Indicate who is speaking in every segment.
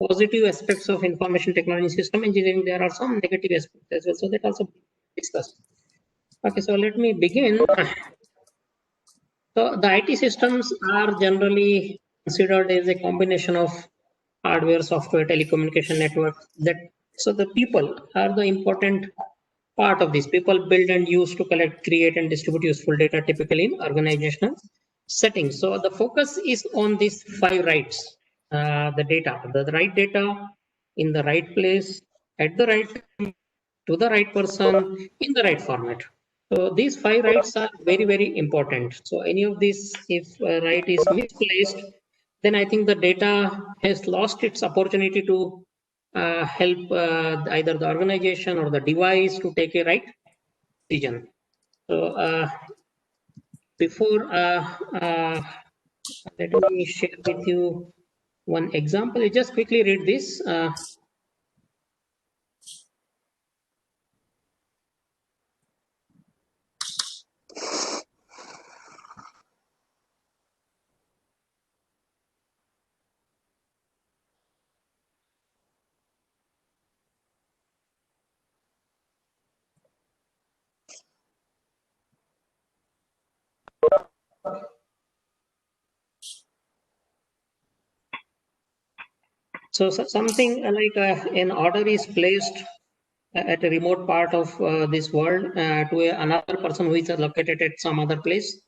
Speaker 1: positive aspects of information technology system engineering, there are some negative aspects as well. So that also discussed. Okay, so let me begin. So the IT systems are generally considered as a combination of hardware, software, telecommunication networks. So the people are the important part of this. People build and use to collect, create, and distribute useful data, typically in organizational settings. So the focus is on these 5 rights. The data, the right data in the right place, at the right time, to the right person, in the right format. So these 5 rights are very, very important. So any of these, if a right is misplaced, then I think the data has lost its opportunity to help either the organization or the device to take a right decision. So before let me share with you one example. I just quickly read this. So something like an order is placed at a remote part of this world to another person who is located at some other place,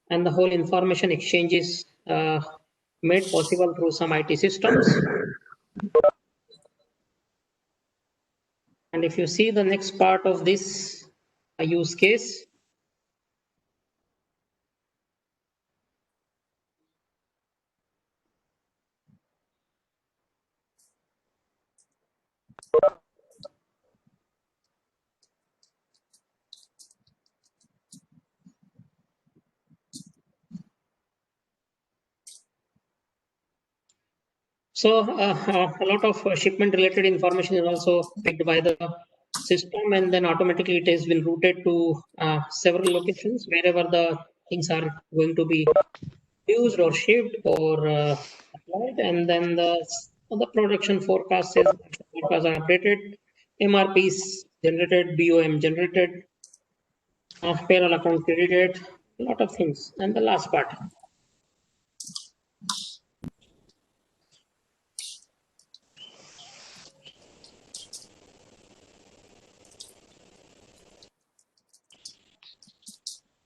Speaker 1: and the whole information exchange is made possible through some IT systems. And if you see the next part of this use case, so a lot of shipment related information is also picked by the system, and then automatically it has been routed to several locations wherever the things are going to be used or shipped or applied, and then the production forecast, sales forecasts are updated, MRPs generated, BOM generated, payroll account credited, a lot of things. And the last part.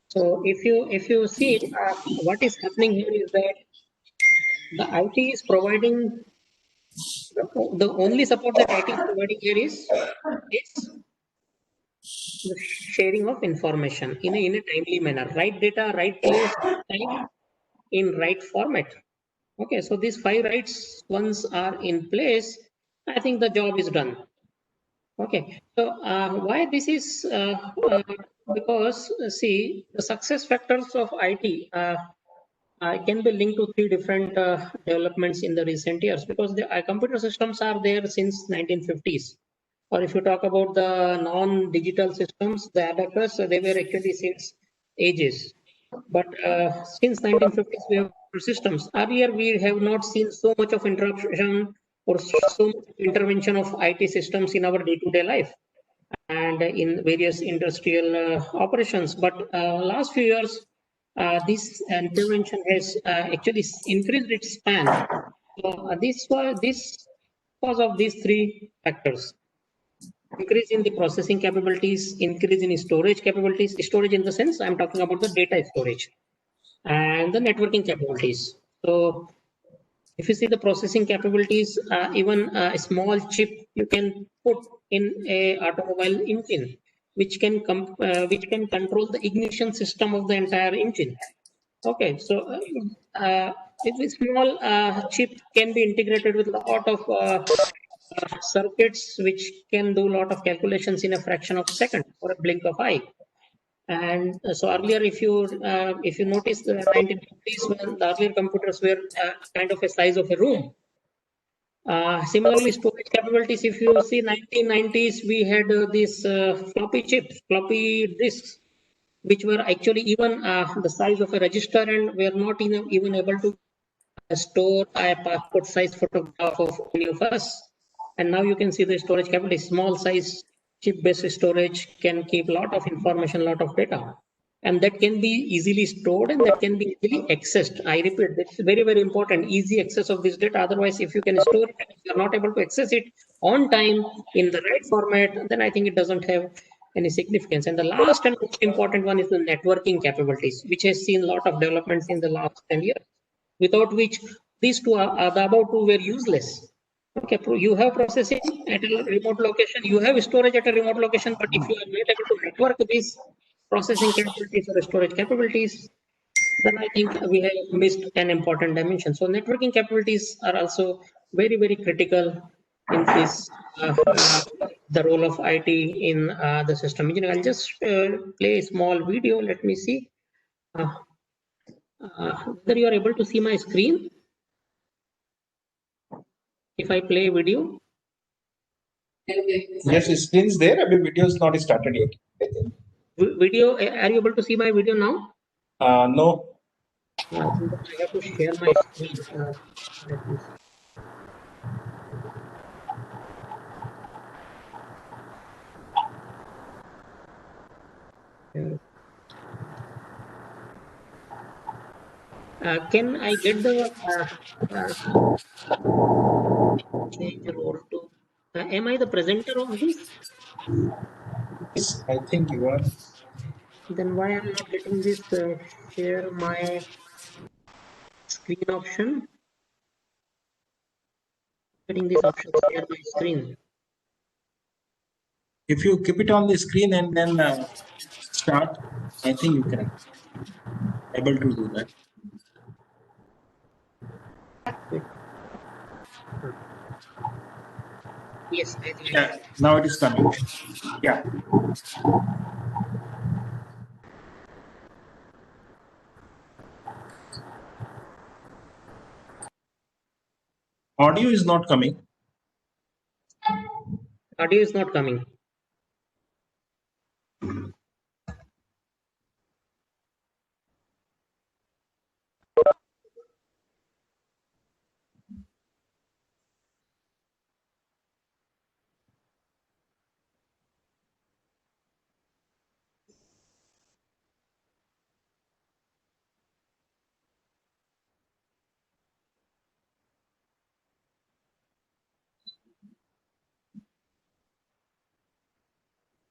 Speaker 1: So if you see what is happening here is that the IT is providing the only support that IT is providing here is the sharing of information in a timely manner, right data, right place, time, in right format. Okay, so these 5 rights once are in place, I think the job is done. Okay, so why this is because see, the success factors of IT can be linked to 3 different developments in the recent years, because the computer systems are there since 1950s. Or if you talk about the non-digital systems, the abacus, they were actually since ages. But since 1950s, we have systems. Earlier, we have not seen so much of interruption or so much intervention of IT systems in our day-to-day life and in various industrial operations. But last few years, this intervention has actually increased its span. So this because of these 3 factors: increase in the processing capabilities, increase in storage capabilities. Storage in the sense I'm talking about the data storage, and the networking capabilities. So if you see the processing capabilities, even a small chip you can put in a automobile engine, which can control the ignition system of the entire engine. Okay, so a small chip can be integrated with a lot of circuits, which can do a lot of calculations in a fraction of a second or a blink of eye. And so earlier, if you notice the 1950s, when the earlier computers were kind of a size of a room. Similarly, storage capabilities, if you see 1990s, we had these floppy chips, floppy disks, which were actually even the size of a register, and were not even able to store a passport size photograph of any of us. And now you can see the storage capacity. Small size chip-based storage can keep a lot of information, lot of data. And that can be easily stored and that can be easily accessed. I repeat, that's very, very important, easy access of this data. Otherwise, if you can store it, if you're not able to access it on time in the right format, then I think it doesn't have any significance. And the last and most important one is the networking capabilities, which has seen a lot of developments in the last 10 years, without which these two are the above two were useless. Okay, you have processing at a remote location, you have storage at a remote location, but if you are not able to network these processing capabilities or storage capabilities, then I think we have missed an important dimension. So networking capabilities are also very, very critical in this, the role of IT in the system engineering. I'll just play a small video. Let me see whether you are able to see my screen. If I play video.
Speaker 2: Yes, the screen is there. The video is not started yet, I think.
Speaker 1: Video, are you able to see my video now?
Speaker 2: No.
Speaker 1: I have to share my screen. Let me see. Can I get the change role to? Am I the presenter of this?
Speaker 2: Yes, I think you are.
Speaker 1: Then why I'm not getting this share my screen option? Getting this option, share my screen.
Speaker 2: If you keep it on the screen and then start, I think you can able to do that.
Speaker 1: Wait. Yes, I think.
Speaker 2: Yeah, now it is coming. Yeah. Audio is not coming.
Speaker 1: Audio is not coming.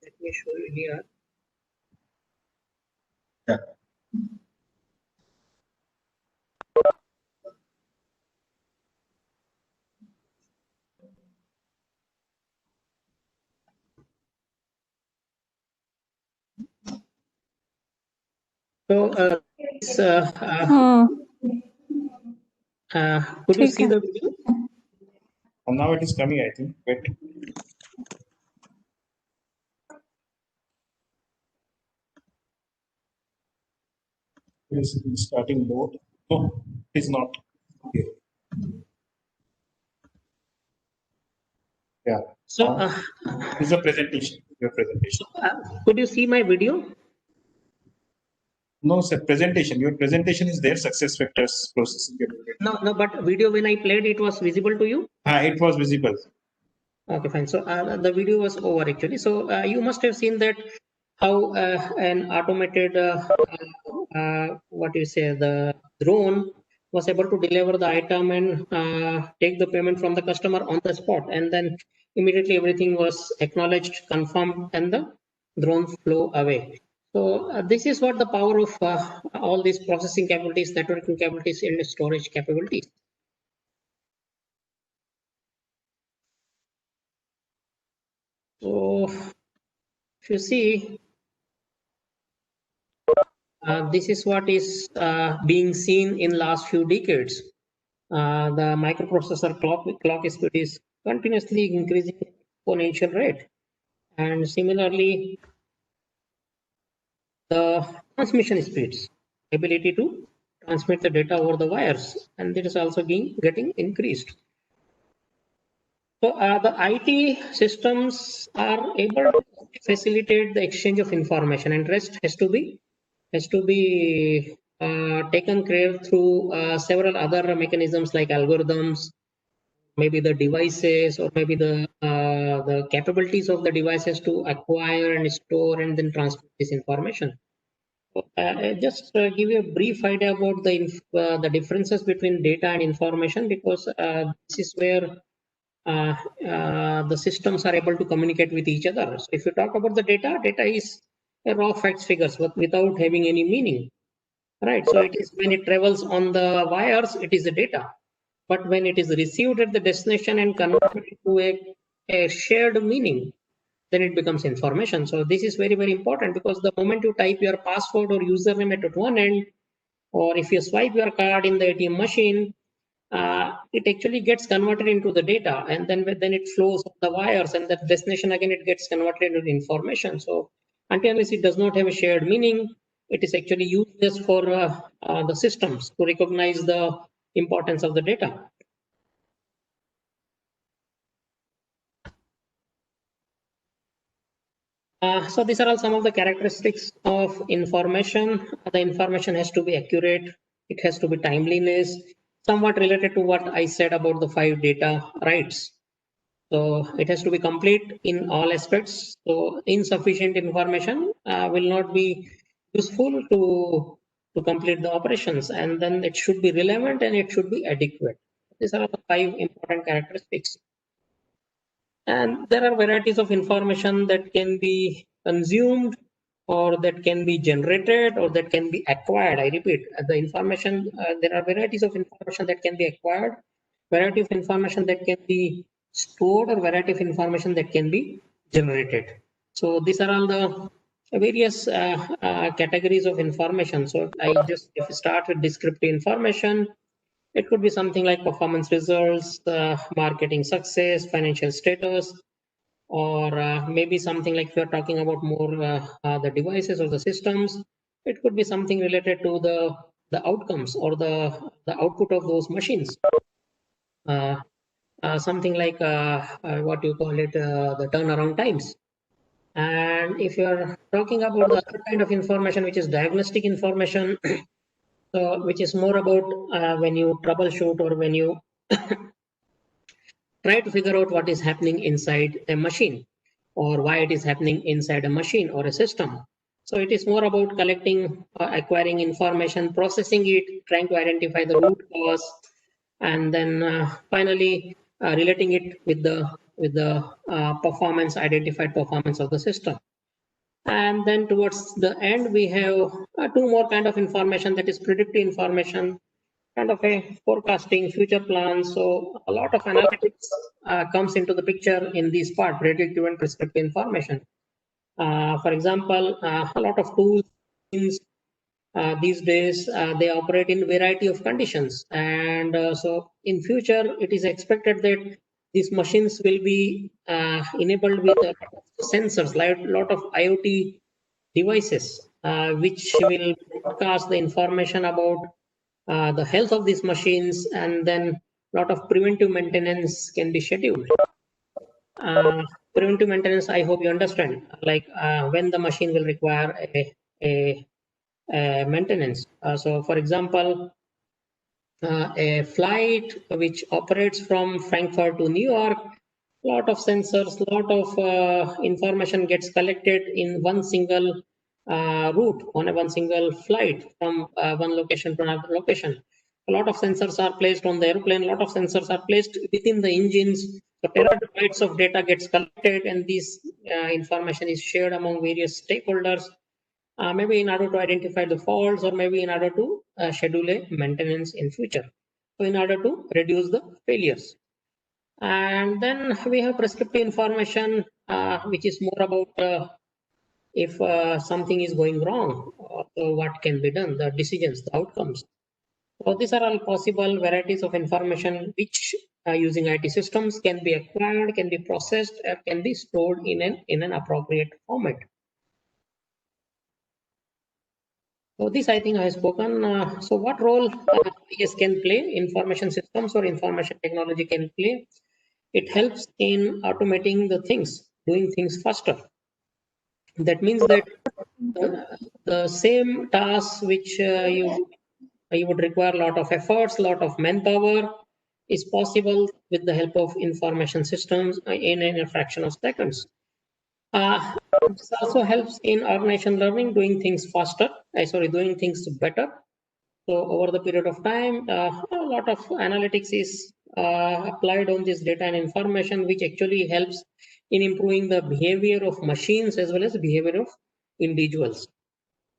Speaker 1: Let me show you here.
Speaker 2: Yeah.
Speaker 1: So, could you see the video?
Speaker 2: And now it is coming, I think. Wait. It is in starting mode. No, it is not. Okay. Yeah.
Speaker 1: So,
Speaker 2: This is a presentation. Your presentation.
Speaker 1: could you see my video?
Speaker 2: No, sir. Presentation. Your presentation is there. Success factors processing.
Speaker 1: No, but video when I played, it was visible to you?
Speaker 2: It was visible.
Speaker 1: Okay, fine. So the video was over actually. So you must have seen that how an automated, what you say, the drone was able to deliver the item and take the payment from the customer on the spot. And then immediately everything was acknowledged, confirmed, and the drone flew away. So this is what the power of all these processing capabilities, networking capabilities, and storage capabilities. So if you see, this is what is being seen in last few decades. The microprocessor clock speed is continuously increasing at exponential rate. And similarly, the transmission speeds, ability to transmit the data over the wires, and it is also getting increased. So the IT systems are able to facilitate the exchange of information, and rest has to be taken care through several other mechanisms like algorithms, maybe the devices, or maybe the capabilities of the devices to acquire and store and then transmit this information. Just give you a brief idea about the differences between data and information, because this is where the systems are able to communicate with each other. So if you talk about the data, data is a raw facts figures but without having any meaning, right? So it is when it travels on the wires, it is the data. But when it is received at the destination and converted to a shared meaning, then it becomes information. So this is very, very important, because the moment you type your password or username at one end, or if you swipe your card in the ATM machine, it actually gets converted into the data, and then it flows on the wires, and the destination again it gets converted into information. So until unless it does not have a shared meaning, it is actually useless for the systems to recognize the importance of the data. So these are all some of the characteristics of information. The information has to be accurate. It has to be timeliness, somewhat related to what I said about the 5 data rights. So it has to be complete in all aspects. So insufficient information will not be useful to complete the operations, and then it should be relevant and it should be adequate. These are the 5 important characteristics. And there are varieties of information that can be consumed, or that can be generated, or that can be acquired. I repeat, the information, there are varieties of information that can be acquired, variety of information that can be stored, or variety of information that can be generated. So these are all the various categories of information. So if you start with descriptive information, it could be something like performance results, marketing success, financial status, or maybe something like if you're talking about more the devices or the systems, it could be something related to the outcomes or the output of those machines. Something like what you call it, the turnaround times. And if you're talking about the other kind of information, which is diagnostic information, so which is more about when you troubleshoot, or when you try to figure out what is happening inside a machine, or why it is happening inside a machine or a system. So it is more about collecting, acquiring information, processing it, trying to identify the root cause, and then finally relating it with the performance, identified performance of the system. And then towards the end, we have 2 more kind of information, that is predictive information, kind of a forecasting, future plans. So a lot of analytics comes into the picture in this part, predictive and prescriptive information. For example, a lot of tools these days, they operate in variety of conditions. And so in future, it is expected that these machines will be enabled with a lot of sensors, like a lot of IoT devices, which will broadcast the information about the health of these machines, and then a lot of preventive maintenance can be scheduled. Preventive maintenance, I hope you understand, like when the machine will require a maintenance. So for example, a flight which operates from Frankfurt to New York, lot of sensors, lot of information gets collected in one single route, on a one single flight from one location to another location. A lot of sensors are placed on the airplane, a lot of sensors are placed within the engines. So terabytes of data gets collected, and this information is shared among various stakeholders, maybe in order to identify the faults, or maybe in order to schedule a maintenance in future. So in order to reduce the failures. And then we have prescriptive information, which is more about if something is going wrong, so what can be done, the decisions, the outcomes. So these are all possible varieties of information which using IT systems can be acquired, can be processed, can be stored in an appropriate format. So this, I think I have spoken. So what role IS can play, information systems or information technology can play? It helps in automating the things, doing things faster. That means that the the same tasks which you would require a lot of efforts, a lot of manpower, is possible with the help of information systems in a fraction of seconds. This also helps in organization learning, doing things faster, doing things better. So over the period of time, a lot of analytics is applied on this data and information, which actually helps in improving the behavior of machines as well as behavior of individuals.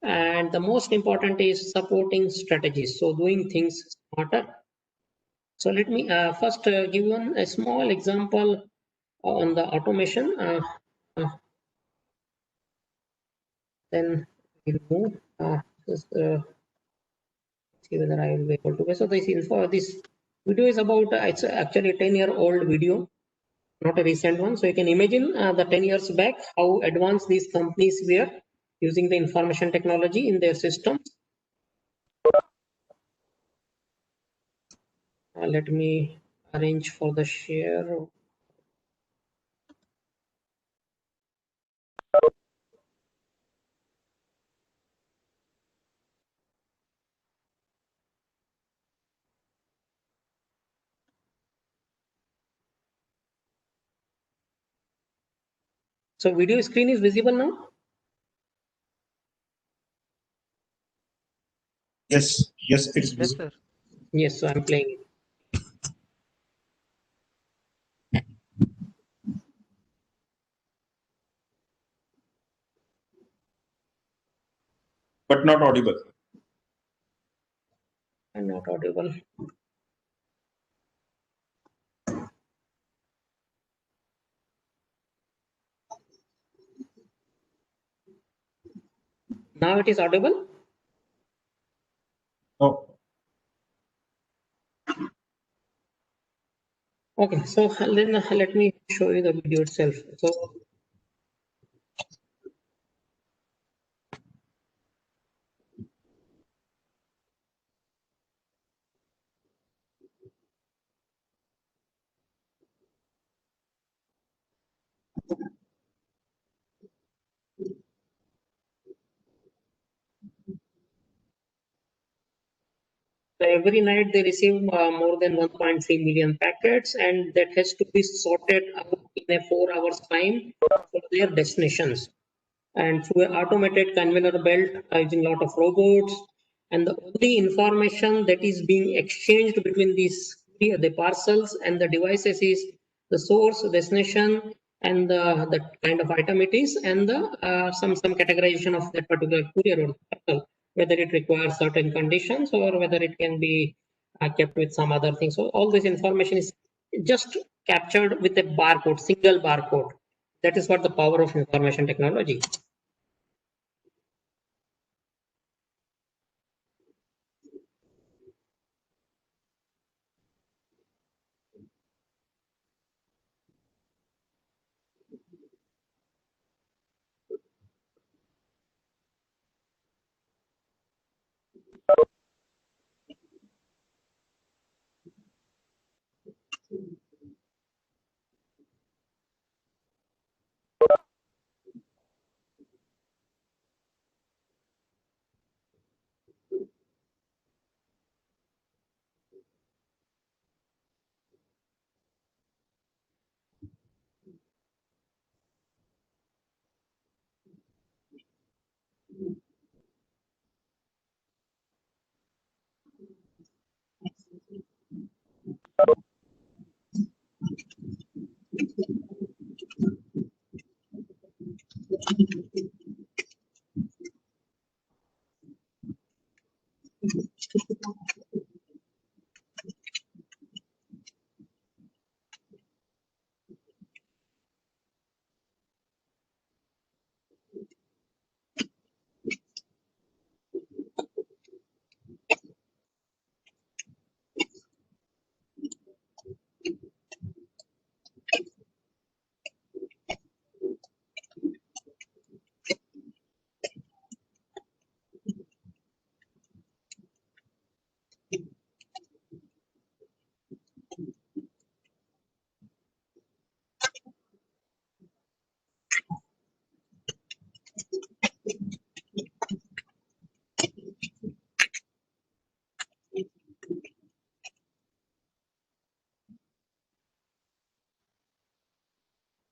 Speaker 1: And the most important is supporting strategies. So doing things smarter. So let me first give one a small example on the automation. Then we'll move. Just, see whether I will be able to. So this video is about it's actually a 10-year-old video, not a recent one. So you can imagine the 10 years back how advanced these companies were using the information technology in their systems. Let me arrange for the share. So video screen is visible now?
Speaker 2: Yes, it's visible.
Speaker 3: Yes, sir.
Speaker 1: Yes, so I'm playing it.
Speaker 2: But not audible.
Speaker 1: I'm not audible. Now it is audible?
Speaker 2: Oh,
Speaker 1: Okay, so then let me show you the video itself. So every night they receive more than 1.3 million packets, and that has to be sorted out in a 4 hours time for their destinations. And through an automated conveyor belt using a lot of robots. And the only information that is being exchanged between the parcels and the devices is the source, destination, and the kind of item it is, and the some categorization of that particular courier or parcel, whether it requires certain conditions or whether it can be kept with some other things. So all this information is just captured with a barcode, single barcode. That is what the power of information technology.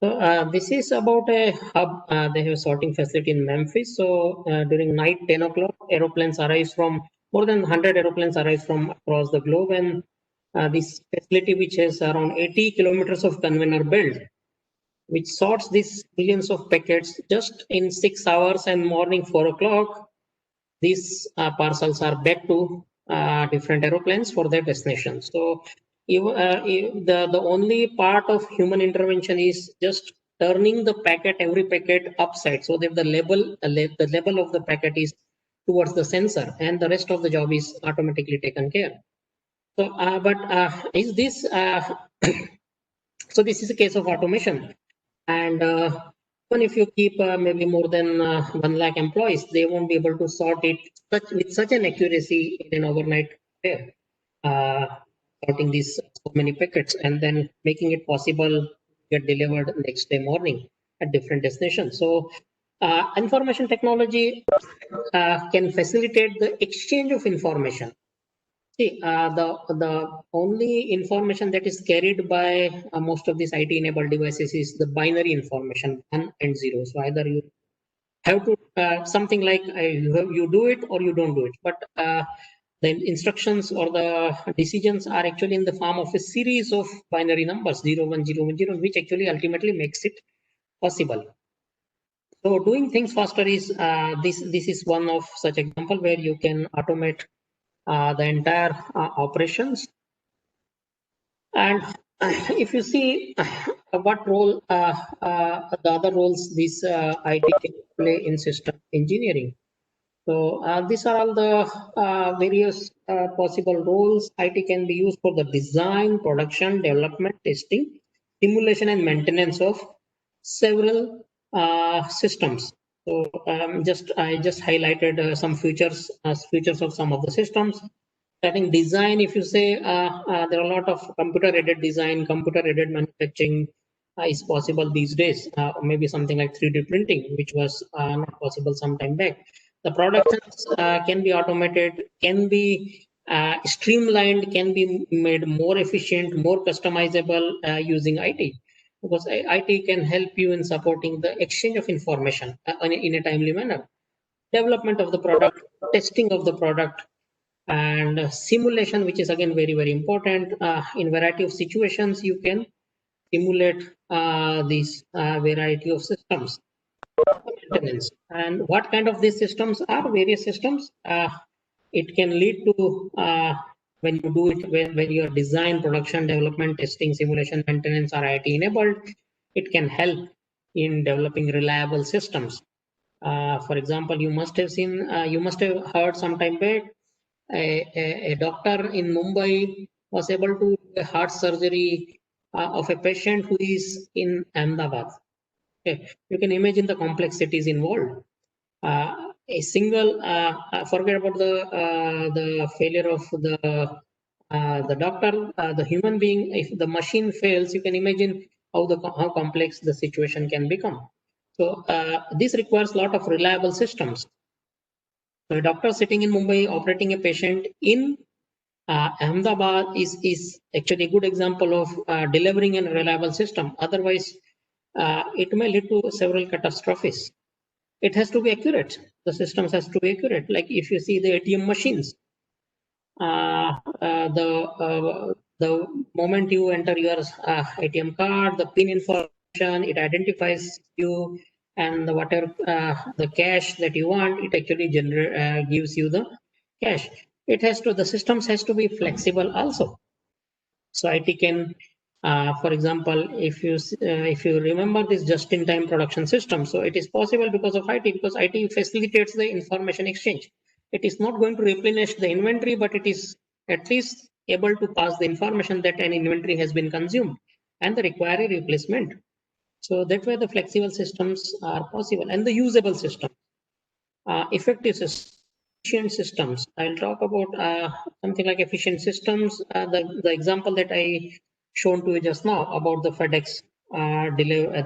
Speaker 1: So this is about a hub. They have a sorting facility in Memphis. So during night 10 o'clock, aeroplanes arrive from more than 100 aeroplanes arrive from across the globe, and this facility, which has around 80 kilometers of conveyor belt, which sorts these millions of packets just in 6 hours, and morning 4 o'clock, these parcels are back to different aeroplanes for their destination. So the only part of human intervention is just turning the packet, every packet upside, so that the label of the packet is towards the sensor, and the rest of the job is automatically taken care. So, is this so this is a case of automation, and even if you keep maybe more than 1 lakh employees, they won't be able to sort it with such an accuracy in an overnight affair, uh, sorting these so many packets and then making it possible to get delivered next day morning at different destinations. So information technology can facilitate the exchange of information. See, the only information that is carried by most of these IT-enabled devices is the binary information, 1 and 0. So either you have to something like you do it or you don't do it. But the instructions or the decisions are actually in the form of a series of binary numbers, 0, 1, 0, 1, 0, which actually ultimately makes it possible. So doing things faster is this is one of such example where you can automate the entire operations. And if you see what role the other roles this IT can play in system engineering. So these are all the various possible roles. IT can be used for the design, production, development, testing, simulation, and maintenance of several systems. So I just highlighted some features of some of the systems. I think design, if you say there are a lot of computer-aided design, computer-aided manufacturing is possible these days. Maybe something like 3D printing, which was not possible some time back. The productions can be automated, can be streamlined, can be made more efficient, more customizable using IT. Because IT can help you in supporting the exchange of information in a timely manner. Development of the product, testing of the product, and simulation, which is again very, very important. In variety of situations, you can simulate these variety of systems. Maintenance. And what kind of these systems are? Various systems. It can lead to when you do it, when your design, production, development, testing, simulation, maintenance are IT enabled, it can help in developing reliable systems. For example, you must have heard sometime back a doctor in Mumbai was able to do a heart surgery of a patient who is in Ahmedabad. Okay. You can imagine the complexities involved. A single forget about the failure of the doctor, the human being. If the machine fails, you can imagine how complex the situation can become. So this requires a lot of reliable systems. So a doctor sitting in Mumbai operating a patient in Ahmedabad is actually a good example of delivering a reliable system. Otherwise, it may lead to several catastrophes. It has to be accurate. The systems has to be accurate. Like if you see the ATM machines, the moment you enter your ATM card, the PIN information, it identifies you, and whatever the cash that you want, it actually gives you the cash. It has to, the systems has to be flexible also. So IT can, for example, if you remember this just-in-time production system, so it is possible because of IT, because IT facilitates the information exchange. It is not going to replenish the inventory, but it is at least able to pass the information that an inventory has been consumed and the require a replacement. So that way the flexible systems are possible, and the usable system, effective systems, efficient systems. I'll talk about something like efficient systems. The example that I shown to you just now about the FedEx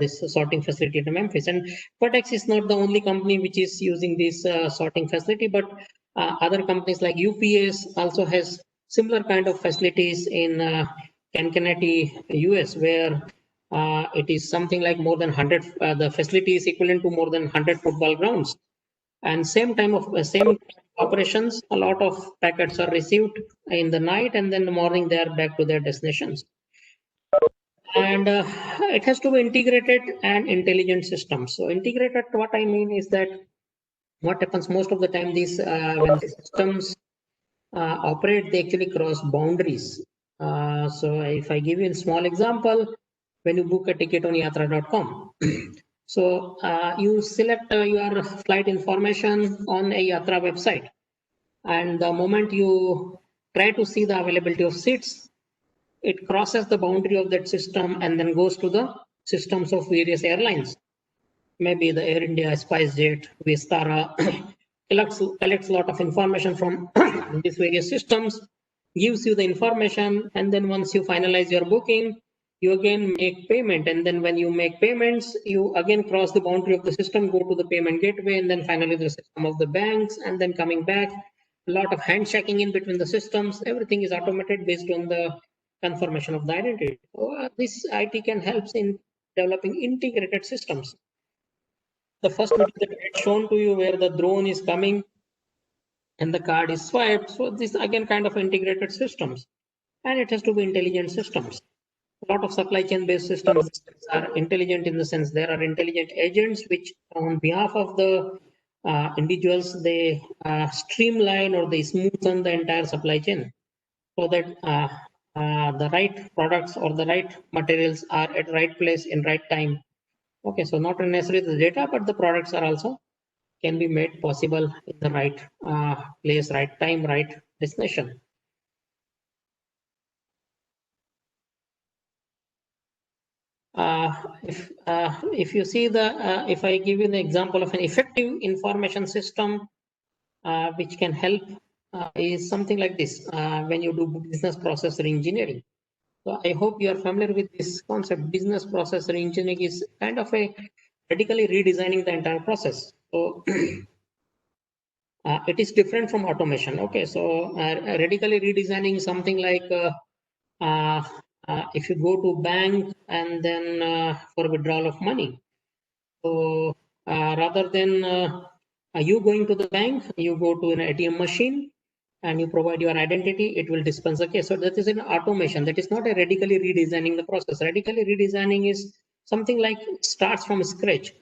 Speaker 1: this sorting facility in Memphis. And FedEx is not the only company which is using this sorting facility, but other companies like UPS also has similar kind of facilities in Cincinnati, US, where it is something like more than 100. The facility is equivalent to more than 100 football grounds. And same operations, a lot of packets are received in the night, and then in the morning they are back to their destinations. And it has to be integrated and intelligent systems. So integrated, what I mean is that what happens most of the time, these when the systems operate, they actually cross boundaries. So if I give you a small example, when you book a ticket on yatra.com, so you select your flight information on a Yatra website, and the moment you try to see the availability of seats, it crosses the boundary of that system and then goes to the systems of various airlines. Maybe the Air India, SpiceJet, Vistara, collects a lot of information from these various systems, gives you the information, and then once you finalize your booking, you again make payment. And then when you make payments, you again cross the boundary of the system, go to the payment gateway, and then finally the system of the banks, and then coming back. A lot of handshaking in between the systems. Everything is automated based on the confirmation of the identity. So, this IT can help in developing integrated systems. The first video that I had shown to you where the drone is coming and the card is swiped. So this again kind of integrated systems, and it has to be intelligent systems. A lot of supply chain based systems are intelligent in the sense there are intelligent agents which on behalf of the individuals, they streamline or they smoothen the entire supply chain so that the right products or the right materials are at right place in right time. Okay, so not necessarily the data, but the products are also can be made possible in the right place, right time, right destination. If you see the, if I give you the example of an effective information system which can help is something like this when you do business process reengineering. So I hope you are familiar with this concept. Business process reengineering is kind of a radically redesigning the entire process. So it is different from automation. Okay, so radically redesigning something like uh, if you go to bank and then for withdrawal of money. So rather than you going to the bank, you go to an ATM machine and you provide your identity, it will dispense the case. So that is an automation. That is not a radically redesigning the process. Radically redesigning is something like starts from scratch.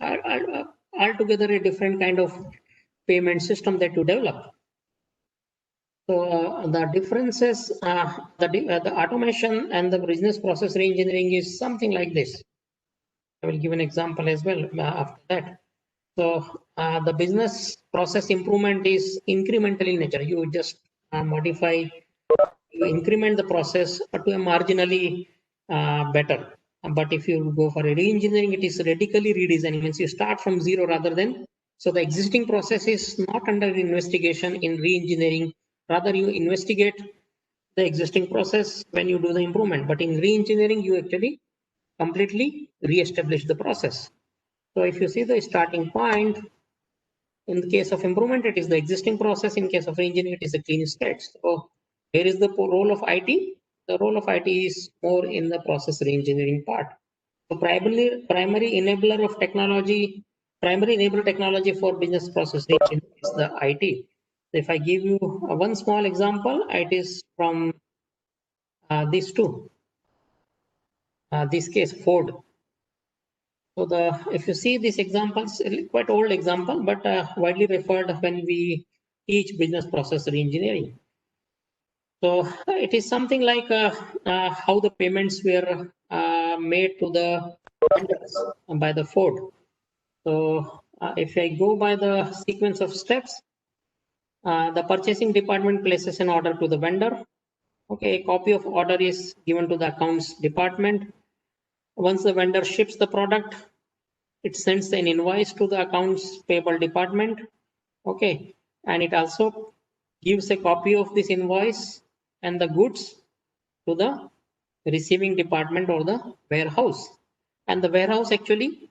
Speaker 1: Altogether a different kind of payment system that you develop. So the differences, the automation and the business process reengineering is something like this. I will give an example as well after that. So the business process improvement is incremental in nature. You just modify, you increment the process to a marginally better. But if you go for a re-engineering, it is radically redesigning. Means you start from zero rather than, so the existing process is not under investigation in re-engineering. Rather, you investigate the existing process when you do the improvement. But in re-engineering, you actually completely re-establish the process. So if you see the starting point, in the case of improvement, it is the existing process. In case of re-engineering, it is a clean state. So here is the role of IT. The role of IT is more in the process re-engineering part. So primary enabler of technology, primary enabler technology for business process re-engineering is the IT. If I give you one small example, it is from these two. This case, Ford. So if you see these examples, quite old example, but widely referred when we teach business process reengineering. So it is something like how the payments were made to the vendors by the Ford. So if I go by the sequence of steps, the purchasing department places an order to the vendor. Okay, a copy of order is given to the accounts department. Once the vendor ships the product, it sends an invoice to the accounts payable department. Okay, and it also gives a copy of this invoice and the goods to the receiving department or the warehouse. And the warehouse actually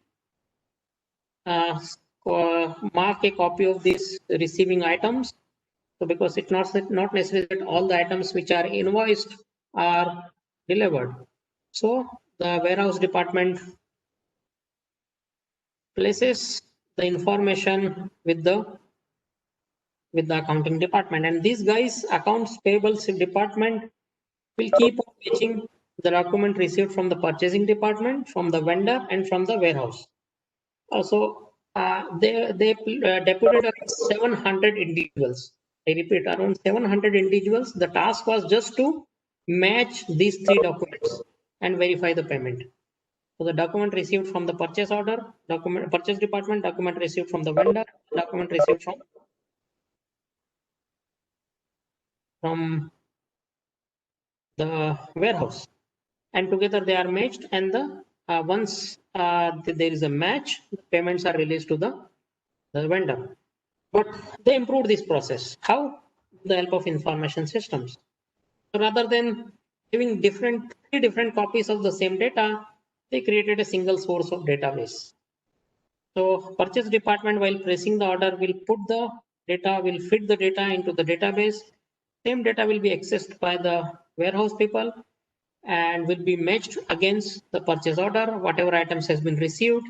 Speaker 1: mark a copy of these receiving items. So because it's not necessary that all the items which are invoiced are delivered. So the warehouse department places the information with the accounting department, and these guys, accounts payable department, will keep on fetching the document received from the purchasing department, from the vendor, and from the warehouse. They deputed around 700 individuals. I repeat, around 700 individuals. The task was just to match these three documents and verify the payment. So the document received from the purchase order, document purchase department, document received from the vendor, document received from the warehouse, and together they are matched. And once there is a match, the payments are released to the vendor. But they improved this process. How? With the help of information systems. So rather than having three different copies of the same data, they created a single source of database. So purchase department, while placing the order, will feed the data into the database. Same data will be accessed by the warehouse people and will be matched against the purchase order, whatever items has been received,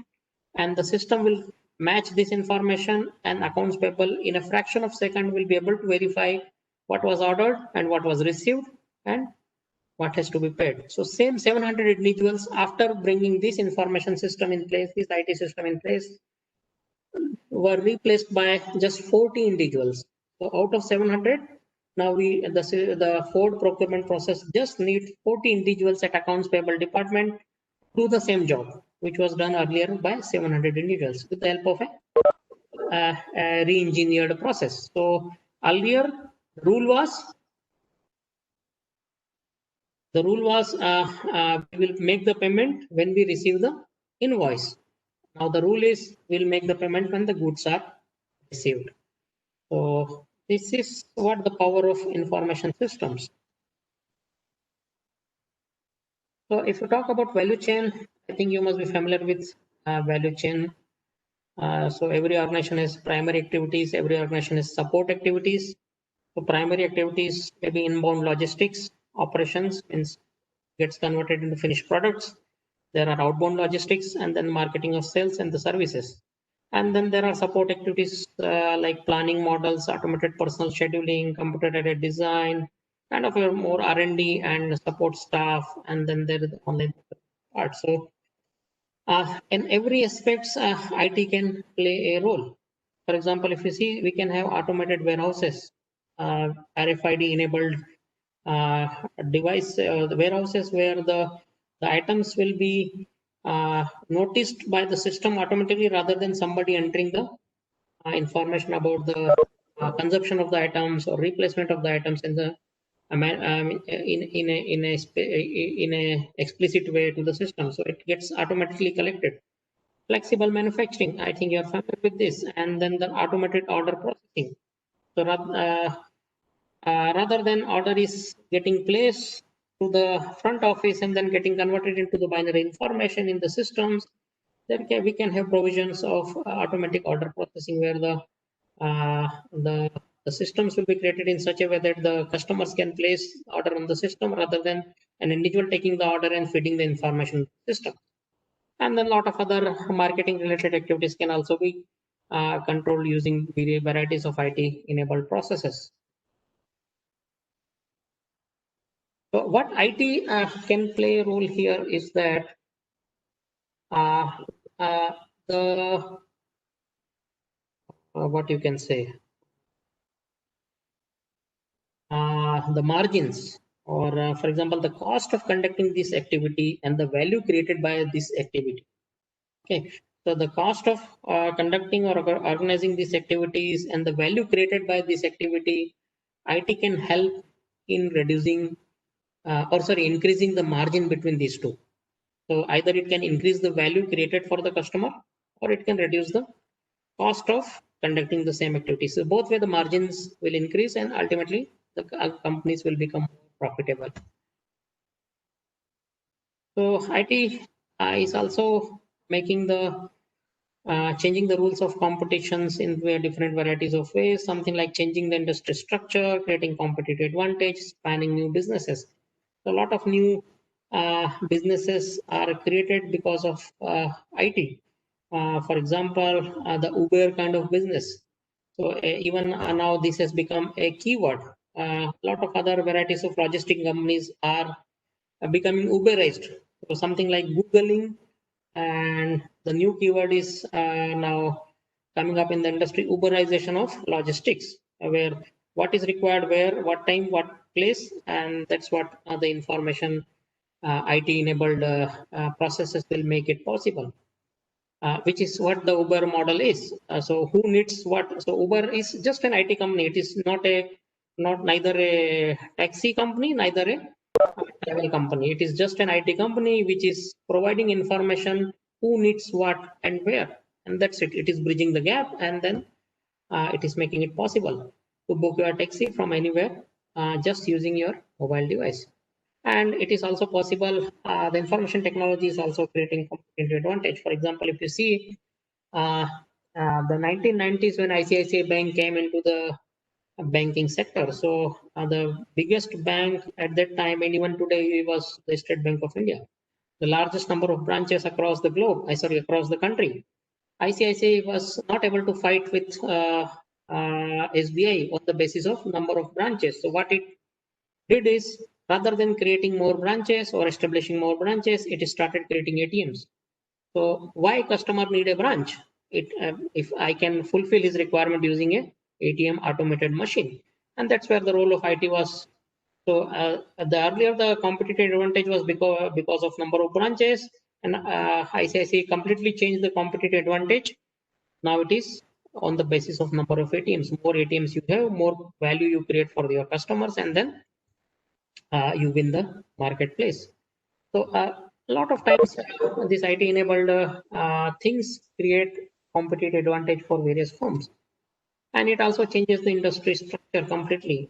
Speaker 1: and the system will match this information, and accounts payable in a fraction of a second will be able to verify what was ordered and what was received and what has to be paid. So same 700 individuals, after bringing this information system in place, this IT system in place, were replaced by just 40 individuals. So out of 700, now the Ford procurement process just needs 40 individuals at accounts payable department do the same job, which was done earlier by 700 individuals with the help of a re-engineered process. So earlier rule was we will make the payment when we receive the invoice. Now the rule is we'll make the payment when the goods are received. So this is what the power of information systems. So if you talk about value chain, I think you must be familiar with value chain. So every organization has primary activities, every organization has support activities. So primary activities may be inbound logistics, operations, means gets converted into finished products. There are outbound logistics, and then marketing of sales and the services. And then there are support activities like planning models, automated personal scheduling, computer-aided design, kind of a more R&D and support staff. And then there is the online part. So in every aspects, IT can play a role. For example, if you see, we can have automated warehouses, RFID enabled device, the warehouses where the items will be noticed by the system automatically rather than somebody entering the information about the consumption of the items or replacement of the items in the in a explicit way to the system. So it gets automatically collected. Flexible manufacturing, I think you're familiar with this, and then the automated order processing. So rather than order is getting placed to the front office and then getting converted into the binary information in the systems, then we can have provisions of automatic order processing where the systems will be created in such a way that the customers can place order on the system rather than an individual taking the order and feeding the information system. And then a lot of other marketing related activities can also be controlled using varieties of IT enabled processes. So what IT can play a role here is that the what you can say, the margins, or for example, the cost of conducting this activity and the value created by this activity. Okay, so the cost of conducting or organizing these activities and the value created by this activity, IT can help in reducing increasing the margin between these two. So either it can increase the value created for the customer or it can reduce the cost of conducting the same activity. So both way the margins will increase and ultimately the companies will become profitable. So IT is also making the changing the rules of competitions in different varieties of ways, something like changing the industry structure, creating competitive advantage, spanning new businesses. So a lot of new businesses are created because of IT. For example, the Uber kind of business. So even now this has become a keyword. A lot of other varieties of logistic companies are becoming Uberized. So something like Googling, and the new keyword is now coming up in the industry, Uberization of logistics, where what is required, where, what time, what place, and that's what the information IT-enabled processes will make it possible. Which is what the Uber model is. So who needs what? So Uber is just an IT company. It is not neither a taxi company, neither a travel company. It is just an IT company which is providing information who needs what and where, and that's it. It is bridging the gap, and then it is making it possible to book your taxi from anywhere just using your mobile device. And it is also possible, the information technology is also creating competitive advantage. For example, if you see uh, the 1990s when ICICI Bank came into the banking sector. So the biggest bank at that time, and even today, was the State Bank of India. The largest number of branches across the globe, across the country. ICICI was not able to fight with SBI on the basis of number of branches. So what it did is, rather than creating more branches or establishing more branches, it started creating ATMs. So why customer need a branch? If I can fulfill his requirement using a ATM automated machine, and that's where the role of IT was. So the earlier the competitive advantage was because of number of branches, and ICICI completely changed the competitive advantage. Now it is on the basis of number of ATMs. More ATMs you have, more value you create for your customers, and then you win the marketplace. So a lot of times these IT-enabled things create competitive advantage for various firms, and it also changes the industry structure completely.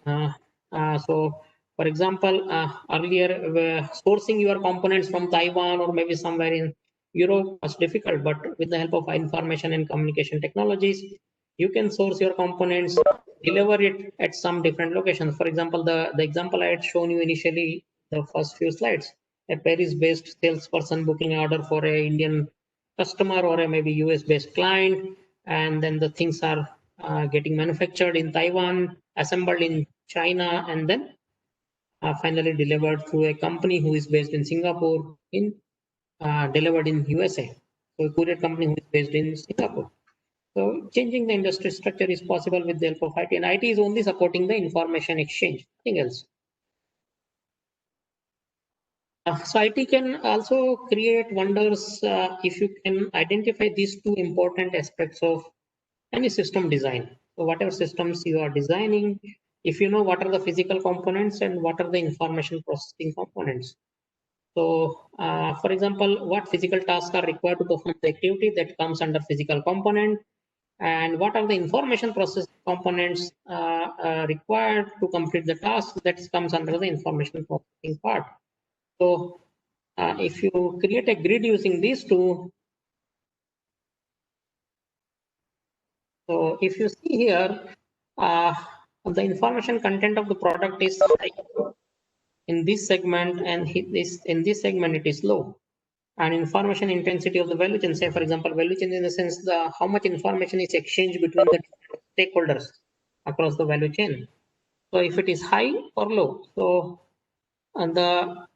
Speaker 1: So, for example, earlier sourcing your components from Taiwan or maybe somewhere in Europe was difficult, but with the help of information and communication technologies, you can source your components, deliver it at some different locations. For example, the example I had shown you initially, the first few slides, a Paris-based salesperson booking an order for a Indian customer or a maybe US-based client, and then the things are getting manufactured in Taiwan, assembled in China, and then finally delivered through a company who is based in Singapore, delivered in USA. So a courier company who is based in Singapore. So changing the industry structure is possible with the help of IT, and IT is only supporting the information exchange, nothing else. So IT can also create wonders if you can identify these two important aspects of any system design. So whatever systems you are designing, if you know what are the physical components and what are the information processing components. So for example, what physical tasks are required to perform the activity, that comes under physical component, and what are the information processing components required to complete the task, that comes under the information processing part. So if you create a grid using these two, so if you see here, the information content of the product is high in this segment, and in this segment it is low. And information intensity of the value chain, say for example, value chain in the sense the how much information is exchanged between the stakeholders across the value chain. So if it is high or low, so and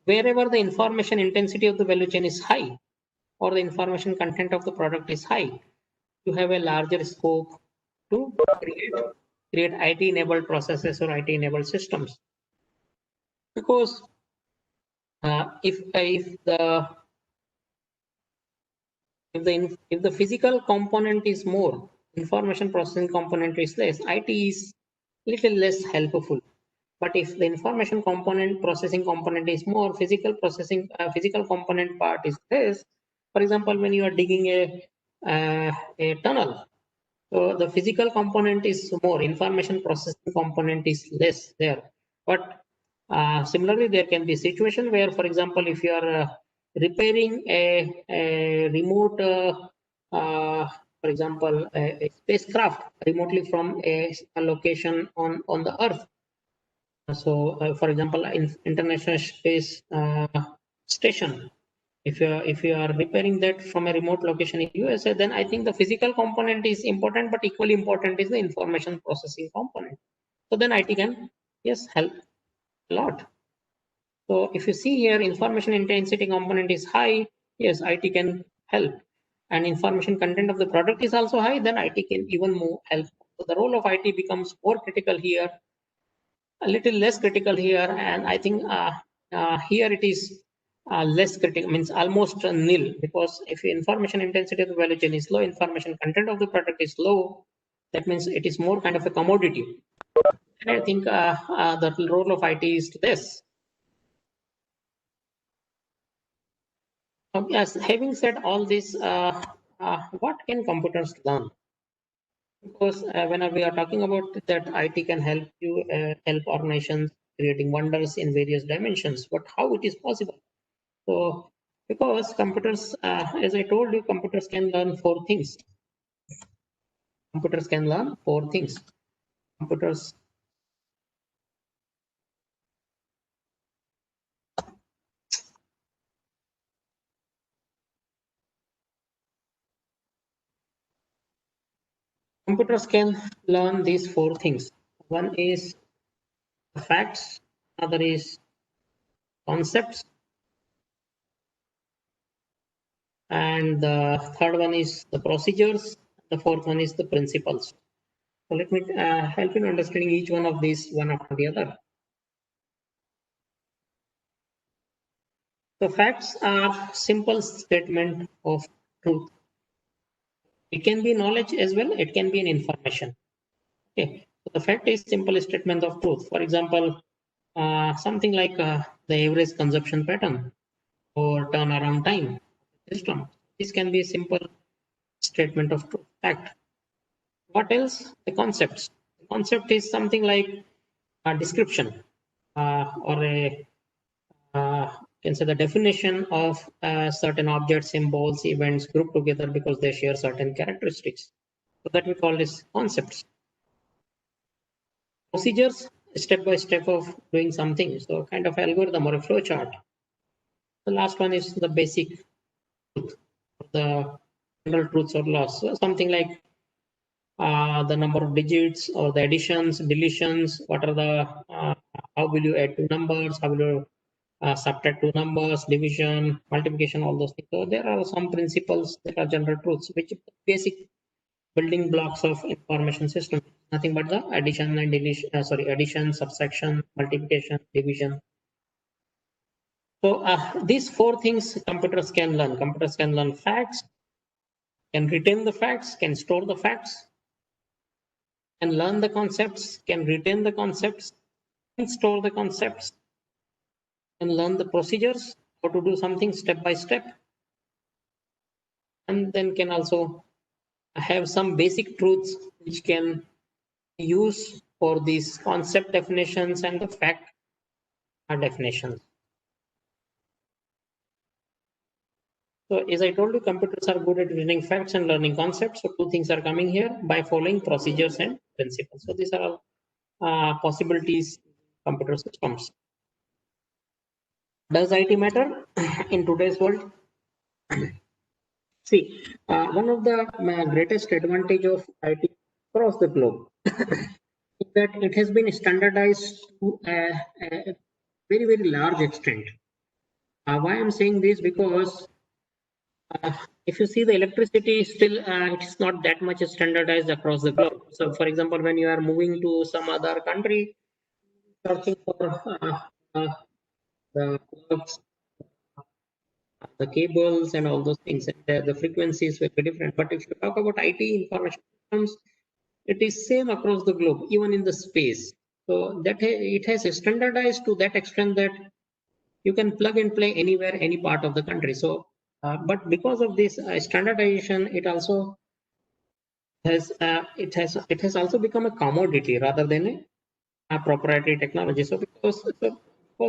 Speaker 1: wherever the information intensity of the value chain is high, or the information content of the product is high, you have a larger scope to create IT-enabled processes or IT-enabled systems. Because if the physical component is more, information processing component is less, IT is little less helpful. But if the information component processing component is more, physical component part is less. For example, when you are digging a tunnel, so the physical component is more, information processing component is less there. But similarly, there can be a situation where, for example, if you are repairing a remote, for example, a spacecraft remotely from a location on the Earth. So, for example, in International Space station. If you are repairing that from a remote location in USA, then I think the physical component is important, but equally important is the information processing component. So then IT can, yes, help a lot. So if you see here, information intensity component is high, yes, IT can help. And information content of the product is also high, then IT can even more help. So the role of IT becomes more critical here, a little less critical here, and I think here it is less critical, means almost nil, because if information intensity of the value chain is low, information content of the product is low, that means it is more kind of a commodity. And I think the role of IT is less. Yes, having said all this, what can computers learn? Because whenever we are talking about that IT can help you help organizations creating wonders in various dimensions, but how it is possible? So because computers, as I told you, computers can learn four things. Computers can learn four things. Computers computers can learn these four things. One is facts, another is concepts, and the third one is the procedures, the fourth one is the principles. So let me help in understanding each one of these one after the other. So facts are simple statement of truth. It can be knowledge as well, it can be an information. Okay, so the fact is simple statement of truth. For example, something like the average consumption pattern or turnaround time system. This can be a simple statement of truth, fact. What else? The concepts. The concept is something like a description or a can say the definition of certain objects, symbols, events grouped together because they share certain characteristics. So that we call this concepts. Procedures, step by step of doing something. So kind of algorithm or a flow chart. The last one is the basic truth, the general truths or laws. So something like the number of digits or the additions, deletions, what are the, how will you add two numbers, how will you subtract two numbers, division, multiplication, all those things. So there are some principles that are general truths, which basic building blocks of information system. Nothing but the addition and deletion, addition, subtraction, multiplication, division. So these four things computers can learn. Computers can learn facts, can retain the facts, can store the facts, can learn the concepts, can retain the concepts, can store the concepts, can learn the procedures, how to do something step by step, and then can also have some basic truths which can use for these concept definitions and the fact definitions. So as I told you, computers are good at reading facts and learning concepts. So two things are coming here by following procedures and principles. So these are all possibilities in computer systems. Does IT matter in today's world? See, one of the greatest advantage of IT across the globe is that it has been standardized to a very, very large extent. Why I'm saying this? Because if you see the electricity, still it is not that much standardized across the globe. So, for example, when you are moving to some other country, searching for the plugs, the cables, and all those things, and the frequencies will be different. But if you talk about IT information systems, it is same across the globe, even in the space. So that it has standardized to that extent that you can plug and play anywhere, any part of the country. So, but because of this standardization, it also has also become a commodity rather than a proprietary technology. So because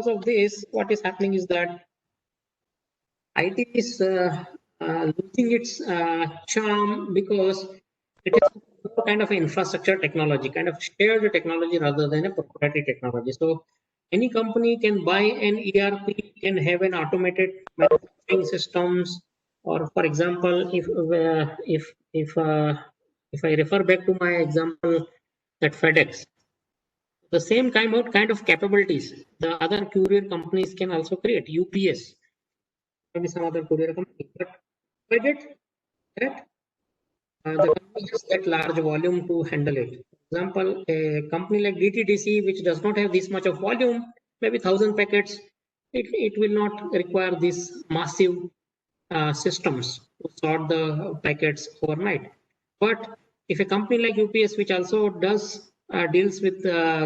Speaker 1: of this, what is happening is that IT is losing its charm because it is more kind of infrastructure technology, kind of shared technology rather than a proprietary technology. So Any company can buy an ERP, can have an automated manufacturing systems, or for example, if I refer back to my example that FedEx, the same kind of capabilities the other courier companies can also create. UPS, maybe some other courier company, but provided that the company has that large volume to handle it. For example, a company like DTDC, which does not have this much of volume, maybe 1,000 packets, it will not require these massive systems to sort the packets overnight. But if a company like UPS, which also does deals with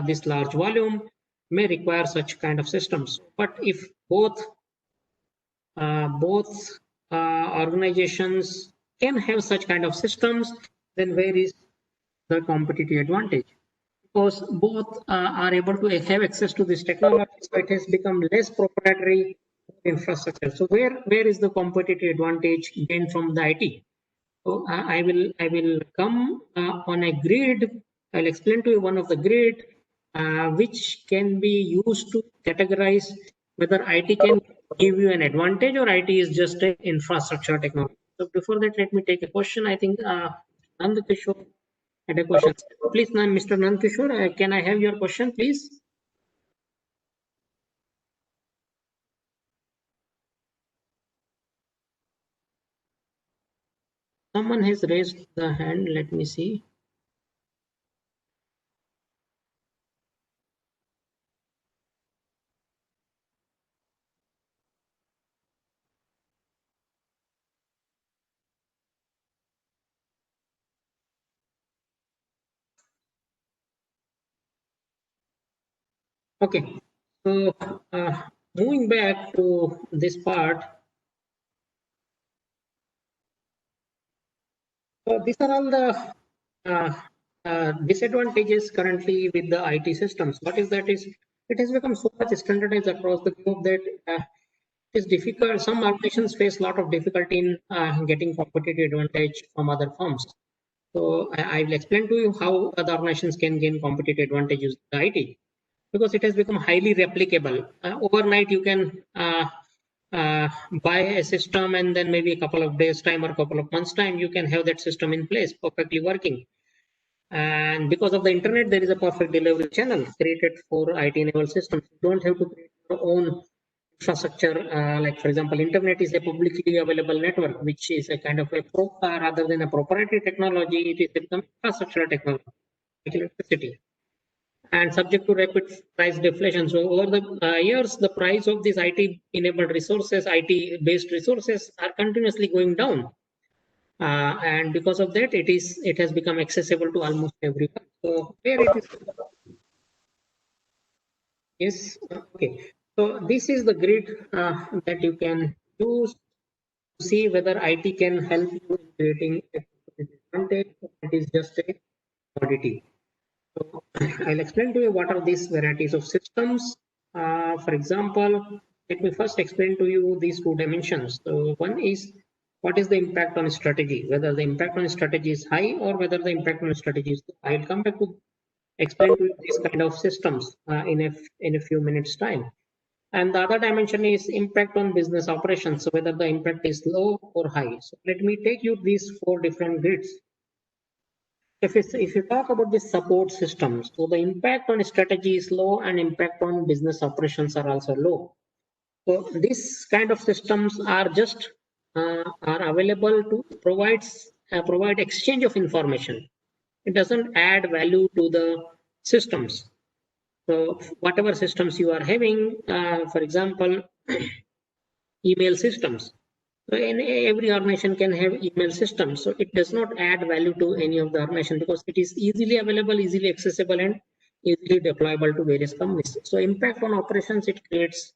Speaker 1: this large volume, may require such kind of systems. But if both organizations can have such kind of systems, then where is the competitive advantage? Because both are able to have access to this technology, so it has become less proprietary infrastructure. So where is the competitive advantage gained from the IT? So I will come on a grid. I'll explain to you one of the grid which can be used to categorize whether IT can give you an advantage or IT is just an infrastructure technology. So before that, let me take a question. I think Nand Kishore had a question. Please, Mr. Nand Kishore, can I have your question, please? Someone has raised the hand. Let me see. Okay, so moving back to this part, so these are all the disadvantages currently with the IT systems. What is that? Is it has become so much standardized across the globe that it is difficult. Some organizations face a lot of difficulty in getting competitive advantage from other firms. So I will explain to you how other organizations can gain competitive advantage using the IT, because it has become highly replicable. Overnight, you can buy a system, and then maybe a couple of days time or a couple of months time, you can have that system in place, perfectly working. And because of the internet, there is a perfect delivery channel created for IT-enabled systems. You don't have to create your own infrastructure. Like for example, internet is a publicly available network, which is a kind of a rather than a proprietary technology. It is become infrastructure technology, like electricity, and subject to rapid price deflation. So over the years, the price of these IT-enabled resources, IT-based resources, are continuously going down. And because of that, it has become accessible to almost everyone. So where it is, yes, okay. So this is the grid that you can use to see whether IT can help you in creating a competitive advantage, or it is just a commodity. So I'll explain to you what are these varieties of systems. For example, let me first explain to you these two dimensions. So one is what is the impact on strategy, whether the impact on strategy is high or whether the impact on strategy is low. I'll come back to explain to you these kind of systems in a few minutes time. And the other dimension is impact on business operations. So whether the impact is low or high. So let me take you these four different grids. If you talk about the support systems, so the impact on strategy is low and impact on business operations are also low. So these kind of systems are just are available to provide exchange of information. It doesn't add value to the systems. So whatever systems you are having, for example, email systems. So every organization can have email systems. So it does not add value to any of the organization because it is easily available, easily accessible, and easily deployable to various companies. So impact on operations, it creates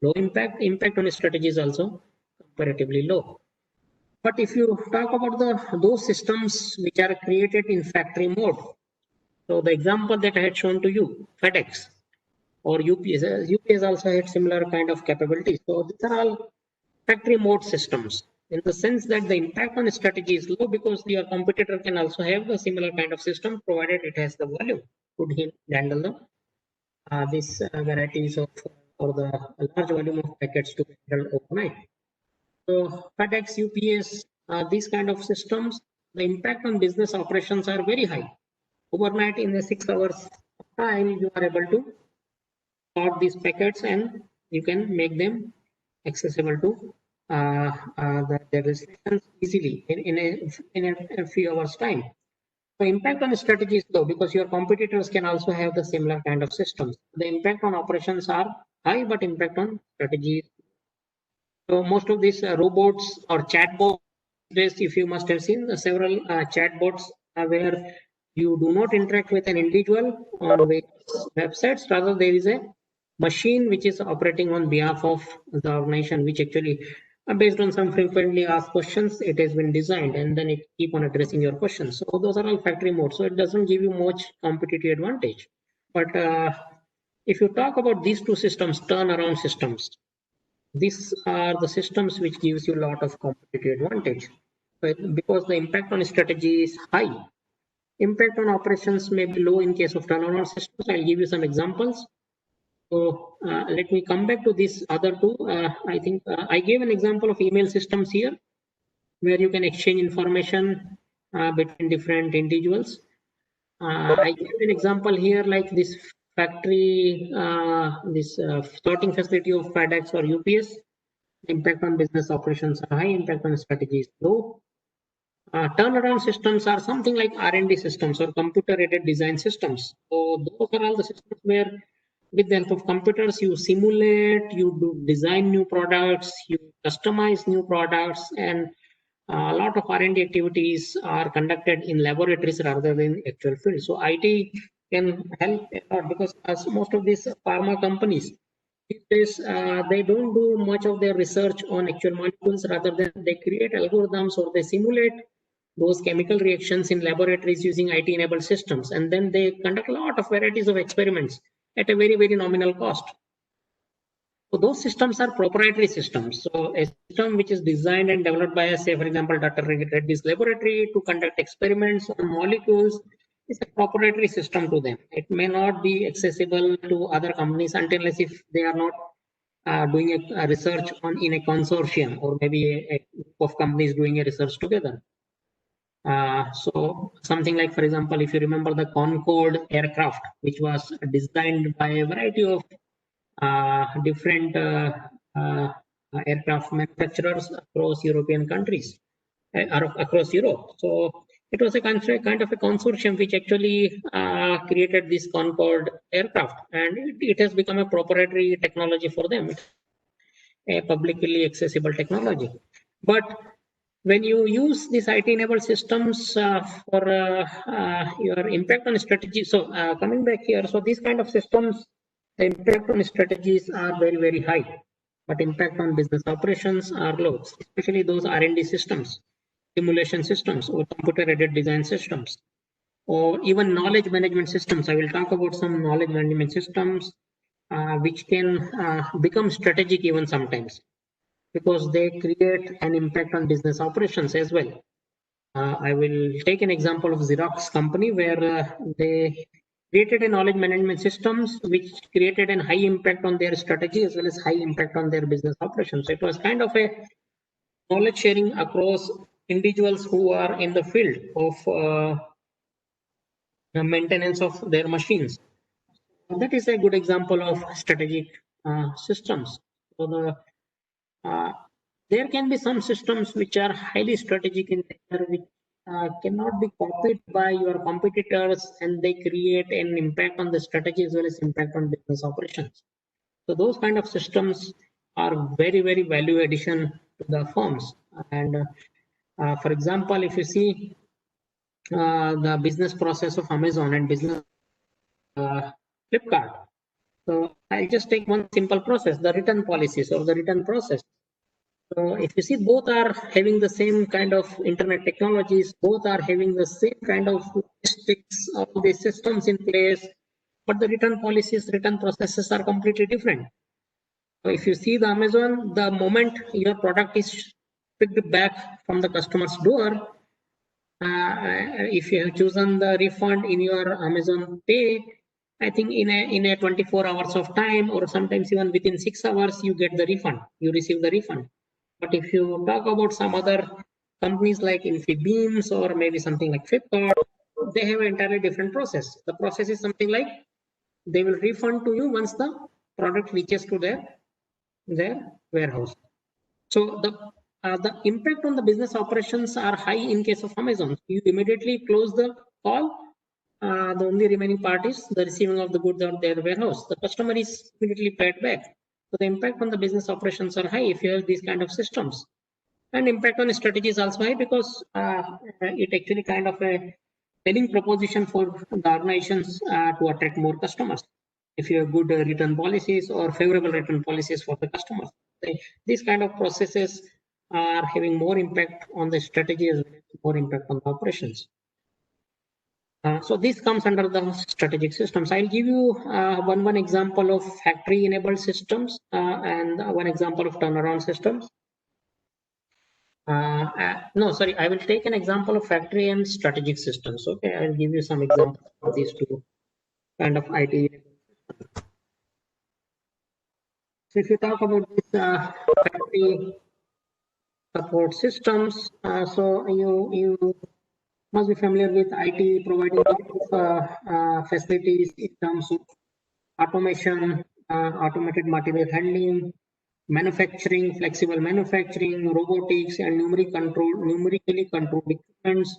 Speaker 1: low impact. Impact on strategy is also comparatively low. But if you talk about those systems which are created in factory mode, so the example that I had shown to you, FedEx or UPS, UPS also had similar kind of capabilities. So these are all factory mode systems in the sense that the impact on strategy is low because your competitor can also have a similar kind of system provided it has the volume to handle the these varieties of or the large volume of packets to be handled overnight. So FedEx, UPS, these kind of systems, the impact on business operations are very high. Overnight, in the 6 hours time, you are able to sort these packets and you can make them accessible to the destinations easily in a few hours time. The impact on strategy is low because your competitors can also have the similar kind of systems. The impact on operations are high, but impact on strategy. So most of these robots or chatbots, if you must have seen several chatbots where you do not interact with an individual on websites, rather there is a machine which is operating on behalf of the organization, which actually based on some frequently asked questions, it has been designed and then it keep on addressing your questions. So those are all factory mode. So it doesn't give you much competitive advantage. But if you talk about these two systems, turnaround systems, these are the systems which gives you a lot of competitive advantage. But because the impact on strategy is high, impact on operations may be low in case of turnaround systems. I'll give you some examples. So let me come back to this other two. I think I gave an example of email systems here, where you can exchange information between different individuals. I gave an example here like this factory, this sorting facility of FedEx or UPS. Impact on business operations are high, impact on strategy is low. Turnaround systems are something like R&D systems or computer-aided design systems. So those are all the systems where with the help of computers, you simulate, you do design new products, you customize new products, and a lot of R&D activities are conducted in laboratories rather than actual field. So IT can help a lot because as most of these pharma companies, these days, they don't do much of their research on actual molecules, rather than they create algorithms or they simulate those chemical reactions in laboratories using IT-enabled systems. And then they conduct a lot of varieties of experiments at a very, very nominal cost. So those systems are proprietary systems. So a system which is designed and developed by, say, for example, Dr. Reddy's laboratory to conduct experiments on molecules is a proprietary system to them. It may not be accessible to other companies until unless if they are not doing a research on in a consortium or maybe a group of companies doing a research together. So something like, for example, if you remember the Concorde aircraft, which was designed by a variety of different aircraft manufacturers across European countries, across Europe. So it was a kind of a consortium which actually created this Concorde aircraft, and it has become a proprietary technology for them, a publicly accessible technology. But when you use these IT-enabled systems for your impact on strategy, so coming back here, so these kind of systems, the impact on strategies are very, very high, but impact on business operations are low, especially those R&D systems, simulation systems, or computer-aided design systems, or even knowledge management systems. I will talk about some knowledge management systems which can become strategic even sometimes, because they create an impact on business operations as well. I will take an example of Xerox company where they created a knowledge management systems which created a high impact on their strategy as well as high impact on their business operations. So it was kind of a knowledge sharing across individuals who are in the field of maintenance of their machines. That is a good example of strategic systems. So there can be some systems which are highly strategic in nature, which cannot be copied by your competitors, and they create an impact on the strategy as well as impact on business operations. So those kind of systems are very, very value addition to the firms. And for example, if you see the business process of Amazon and business Flipkart. So I'll just take one simple process, the return policies or the return process. So if you see, both are having the same kind of internet technologies, both are having the same kind of logistics of the systems in place, but the return policies, return processes are completely different. So if you see the Amazon, the moment your product is picked back from the customer's door, if you have chosen the refund in your Amazon Pay, I think in a 24 hours of time, or sometimes even within 6 hours, you get the refund, you receive the refund. But if you talk about some other companies like Infibeams or maybe something like Flipkart, they have an entirely different process. The process is something like they will refund to you once the product reaches to their warehouse. So the impact on the business operations are high in case of Amazon. You immediately close the call. The only remaining part is the receiving of the goods at their warehouse. The customer is immediately paid back. So the impact on the business operations are high if you have these kind of systems. And impact on strategy is also high because it actually kind of a selling proposition for the organizations to attract more customers. If you have good return policies or favorable return policies for the customers, these kind of processes are having more impact on the strategy as well as more impact on the operations. So this comes under the strategic systems. I'll give you one example of factory enabled systems and one example of turnaround systems. No, sorry, I will take an example of factory and strategic systems. Okay, I'll give you some examples of these two kind of IT. So if you talk about this factory support systems, so you must be familiar with IT providing facilities in terms of automation, automated material handling, manufacturing, flexible manufacturing, robotics, and numerically controlled equipments.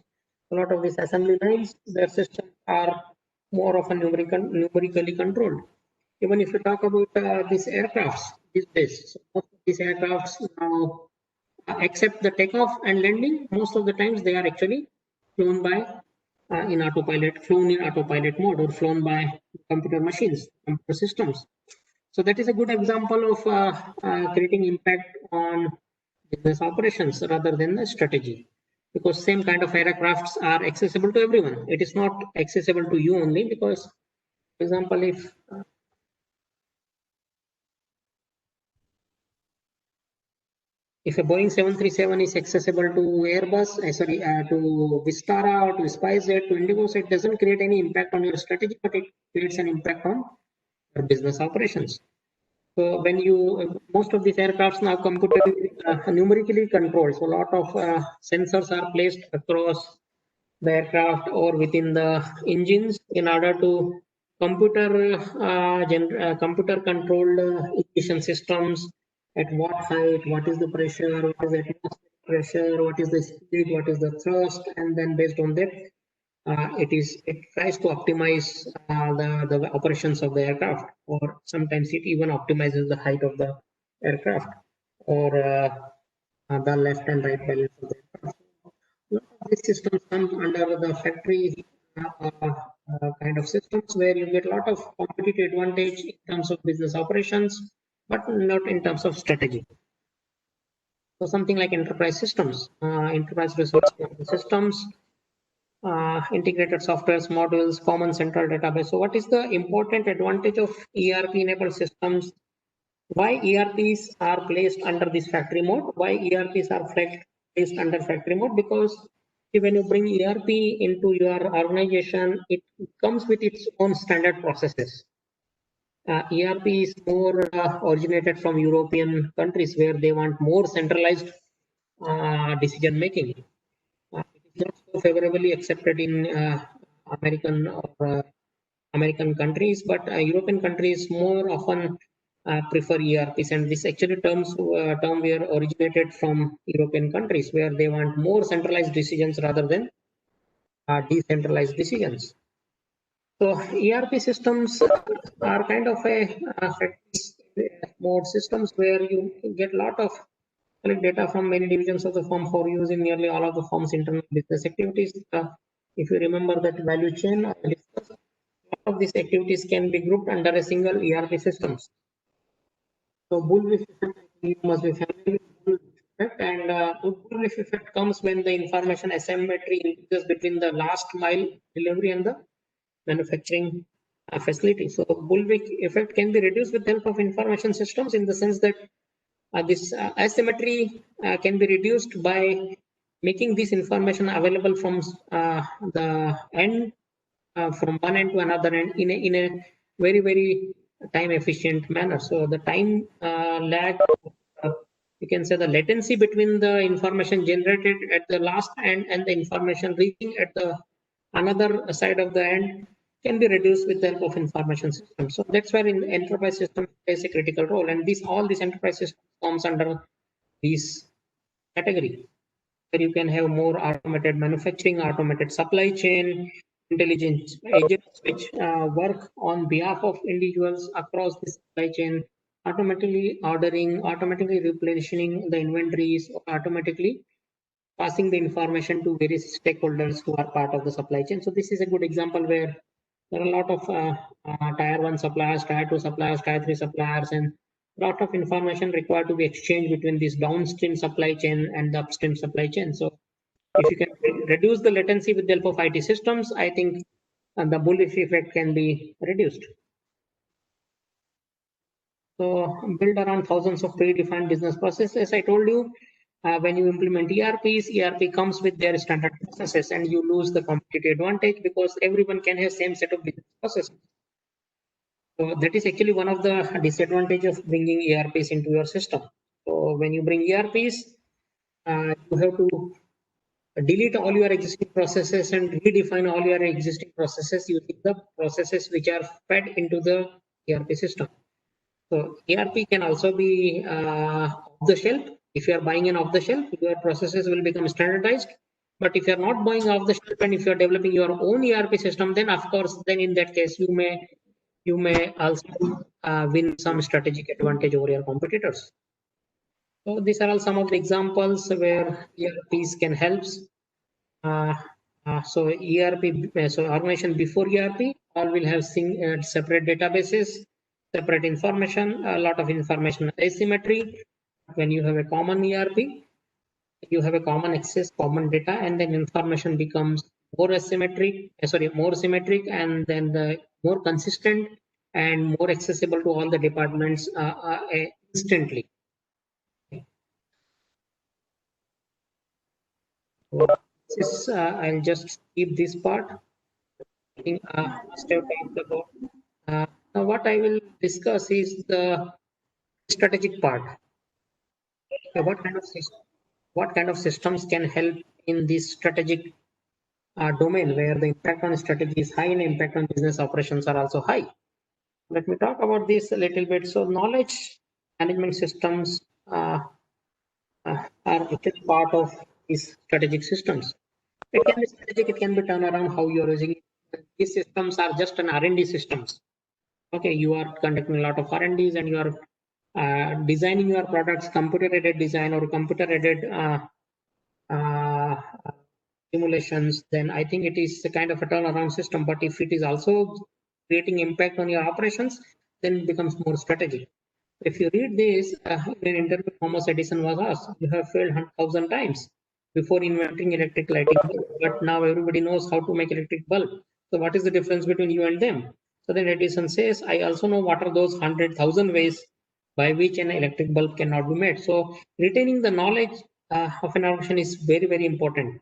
Speaker 1: A lot of these assembly lines, their systems are more often numerically controlled. Even if you talk about these aircrafts these days, so most of these aircrafts now, except the takeoff and landing, most of the times they are actually flown by flown in autopilot mode, or flown by computer machines, computer systems. So that is a good example of creating impact on business operations rather than the strategy, because same kind of aircrafts are accessible to everyone. It is not accessible to you only because, for example, if a Boeing 737 is accessible to Airbus, to Vistara or to SpiceJet, to Indigo, so it doesn't create any impact on your strategy, but it creates an impact on your business operations. So when most of these aircrafts now numerically controlled, so a lot of sensors are placed across the aircraft or within the engines in order to computer controlled ignition systems, at what height, what is the pressure, what is the atmospheric pressure, what is the speed, what is the thrust, and then based on that, it tries to optimize the operations of the aircraft, or sometimes it even optimizes the height of the aircraft, or the left and right balance of the aircraft. These systems come under the factory kind of systems, where you get a lot of competitive advantage in terms of business operations, but not in terms of strategy. So something like enterprise systems, enterprise resource systems, integrated softwares, modules, common central database. So what is the important advantage of ERP enabled systems? Why ERPs are placed under this factory mode? Why ERPs are placed under factory mode? Because when you bring ERP into your organization, it comes with its own standard processes. ERP is more originated from European countries, where they want more centralized decision making. It is not so favorably accepted in American countries, but European countries more often prefer ERPs, and this actually term were originated from European countries, where they want more centralized decisions rather than decentralized decisions. So ERP systems are kind of a mode systems, where you get a lot of collect data from many divisions of the firm for use in nearly all of the firm's internal business activities. If you remember that value chain, a lot of these activities can be grouped under a single ERP systems. So bullwhip effect, you must be familiar with bullwhip effect, and bullwhip effect comes when the information asymmetry increases between the last mile delivery and the manufacturing facility. So bullwhip effect can be reduced with the help of information systems, in the sense that this asymmetry can be reduced by making this information available from the end from one end to another end in a very, very time efficient manner. So the time lag, you can say the latency between the information generated at the last end and the information reaching at the another side of the end can be reduced with the help of information systems. So that's where in enterprise system plays a critical role, and all these enterprise systems comes under this category, where you can have more automated manufacturing, automated supply chain, intelligent agents which work on behalf of individuals across the supply chain, automatically ordering, automatically replenishing the inventories, or automatically passing the information to various stakeholders who are part of the supply chain. So this is a good example where there are a lot of tier 1 suppliers, tier 2 suppliers, tier 3 suppliers, and a lot of information required to be exchanged between this downstream supply chain and the upstream supply chain. So if you can reduce the latency with the help of IT systems, I think the bullish effect can be reduced. So build around thousands of predefined business processes. As I told you, when you implement ERPs, ERP comes with their standard processes, and you lose the competitive advantage because everyone can have same set of business processes. So that is actually one of the disadvantages of bringing ERPs into your system. So when you bring ERPs, you have to delete all your existing processes and redefine all your existing processes using the processes which are fed into the ERP system. So ERP can also be off the shelf. If you are buying an off the shelf, your processes will become standardized. But if you are not buying off the shelf and if you are developing your own ERP system, then of course, then in that case, you may also win some strategic advantage over your competitors. So these are all some of the examples where ERPs can help. So ERP, so organization before ERP, all will have separate databases, separate information, a lot of information asymmetry. When you have a common ERP, you have a common access, common data, and then information becomes more asymmetric, more symmetric, and then the more consistent and more accessible to all the departments instantly. This, I'll just skip this part. I think must have talked about. Now what I will discuss is the strategic part. What kind of systems can help in this strategic domain where the impact on strategy is high and impact on business operations are also high. Let me talk about this a little bit. So knowledge management systems are actually part of these strategic systems. It can be strategic, it can be turned around how you're using it. These systems are just an R&D systems. Okay, you are conducting a lot of R&Ds and you are designing your products, computer-aided design or computer-aided simulations, then I think it is a kind of a turnaround system. But if it is also creating impact on your operations, then it becomes more strategic. If you read this, in an interview, Thomas Edison was asked, you have failed 1,000 times before inventing electric lighting bulb, but now everybody knows how to make electric bulb. So what is the difference between you and them? So then Edison says, I also know what are those 100,000 ways by which an electric bulb cannot be made. So retaining the knowledge of an organization is very, very important.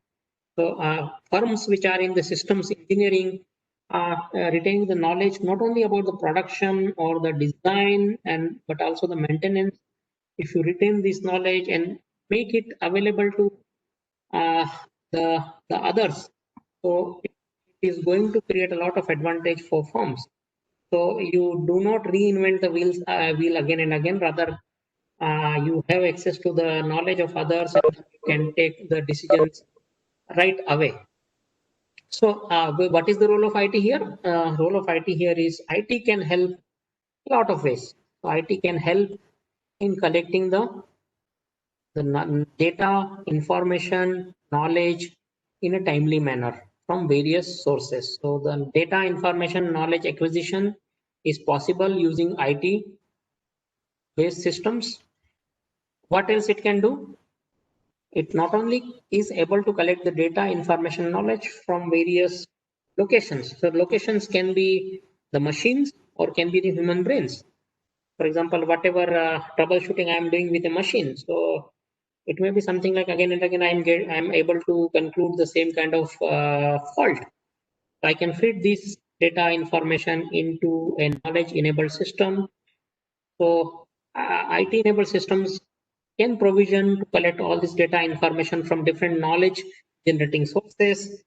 Speaker 1: So firms which are in the systems engineering are retaining the knowledge not only about the production or the design but also the maintenance. If you retain this knowledge and make it available to uh, the others, so it is going to create a lot of advantage for firms. So you do not reinvent the wheel again and again. Rather, you have access to the knowledge of others and you can take the decisions right away. So what is the role of IT here? Role of IT here is IT can help a lot of ways. So IT can help in collecting the data, information, knowledge in a timely manner from various sources. So the data, information, knowledge acquisition is possible using IT based systems. What else it can do? It not only is able to collect the data, information, knowledge from various locations. So locations can be the machines or can be the human brains. For example, whatever troubleshooting I am doing with a machine. So it may be something like again and again I'm able to conclude the same kind of fault. I can feed this data information into a knowledge-enabled system. So IT-enabled systems can provision to collect all this data information from different knowledge generating sources.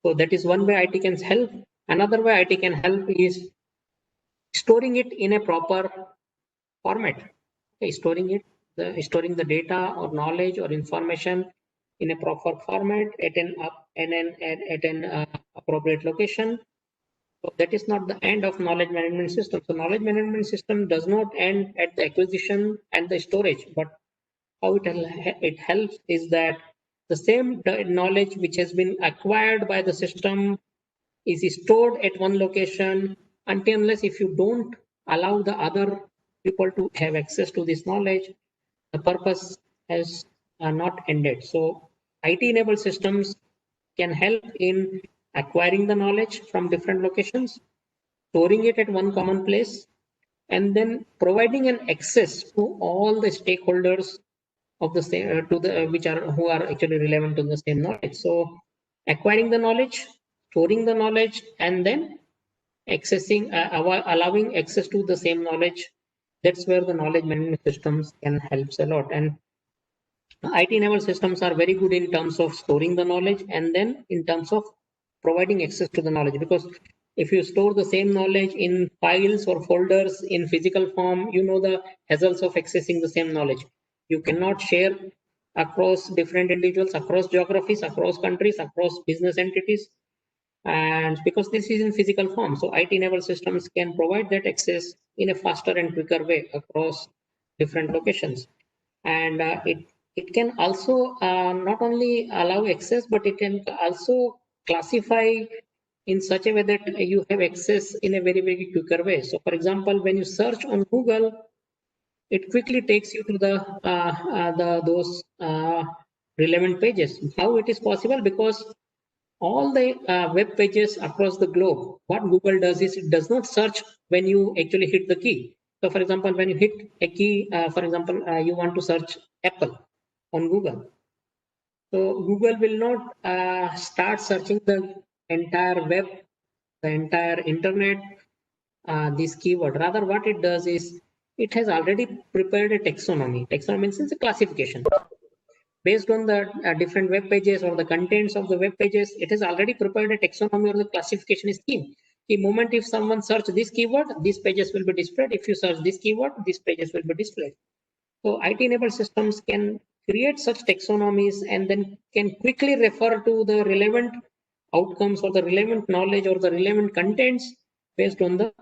Speaker 1: So that is one way IT can help. Another way IT can help is storing it in a proper format. Okay, storing the data or knowledge or information in a proper format at an appropriate location. So that is not the end of knowledge management system. So knowledge management system does not end at the acquisition and the storage, but how it helps is that the same knowledge which has been acquired by the system is stored at one location until unless if you don't allow the other people to have access to this knowledge, the purpose has not ended. So IT-enabled systems can help in acquiring the knowledge from different locations, storing it at one common place, and then providing an access to all the stakeholders of the same to the which are who are actually relevant to the same knowledge. So acquiring the knowledge, storing the knowledge, and then accessing allowing access to the same knowledge. That's where the knowledge management systems can help a lot. And IT-enabled systems are very good in terms of storing the knowledge and then in terms of providing access to the knowledge. Because if you store the same knowledge in files or folders in physical form, you know the hassles of accessing the same knowledge. You cannot share across different individuals, across geographies, across countries, across business entities. And because this is in physical form, so IT-enabled systems can provide that access in a faster and quicker way across different locations. And it can also not only allow access, but it can also classify in such a way that you have access in a very, very quicker way. So for example, when you search on Google, it quickly takes you to those relevant pages. How it is possible? Because all the web pages across the globe, what Google does is it does not search when you actually hit the key. So for example, when you hit a key, for example, you want to search Apple on Google. So Google will not start searching the entire web, the entire internet, this keyword. Rather, what it does is it has already prepared a taxonomy. Taxonomy means a classification. Based on the different web pages or the contents of the web pages, it has already prepared a taxonomy or the classification scheme. The moment if someone search this keyword, these pages will be displayed. If you search this keyword, these pages will be displayed. So IT-enabled systems can create such taxonomies and then can quickly refer to the relevant outcomes or the relevant knowledge or the relevant contents based on the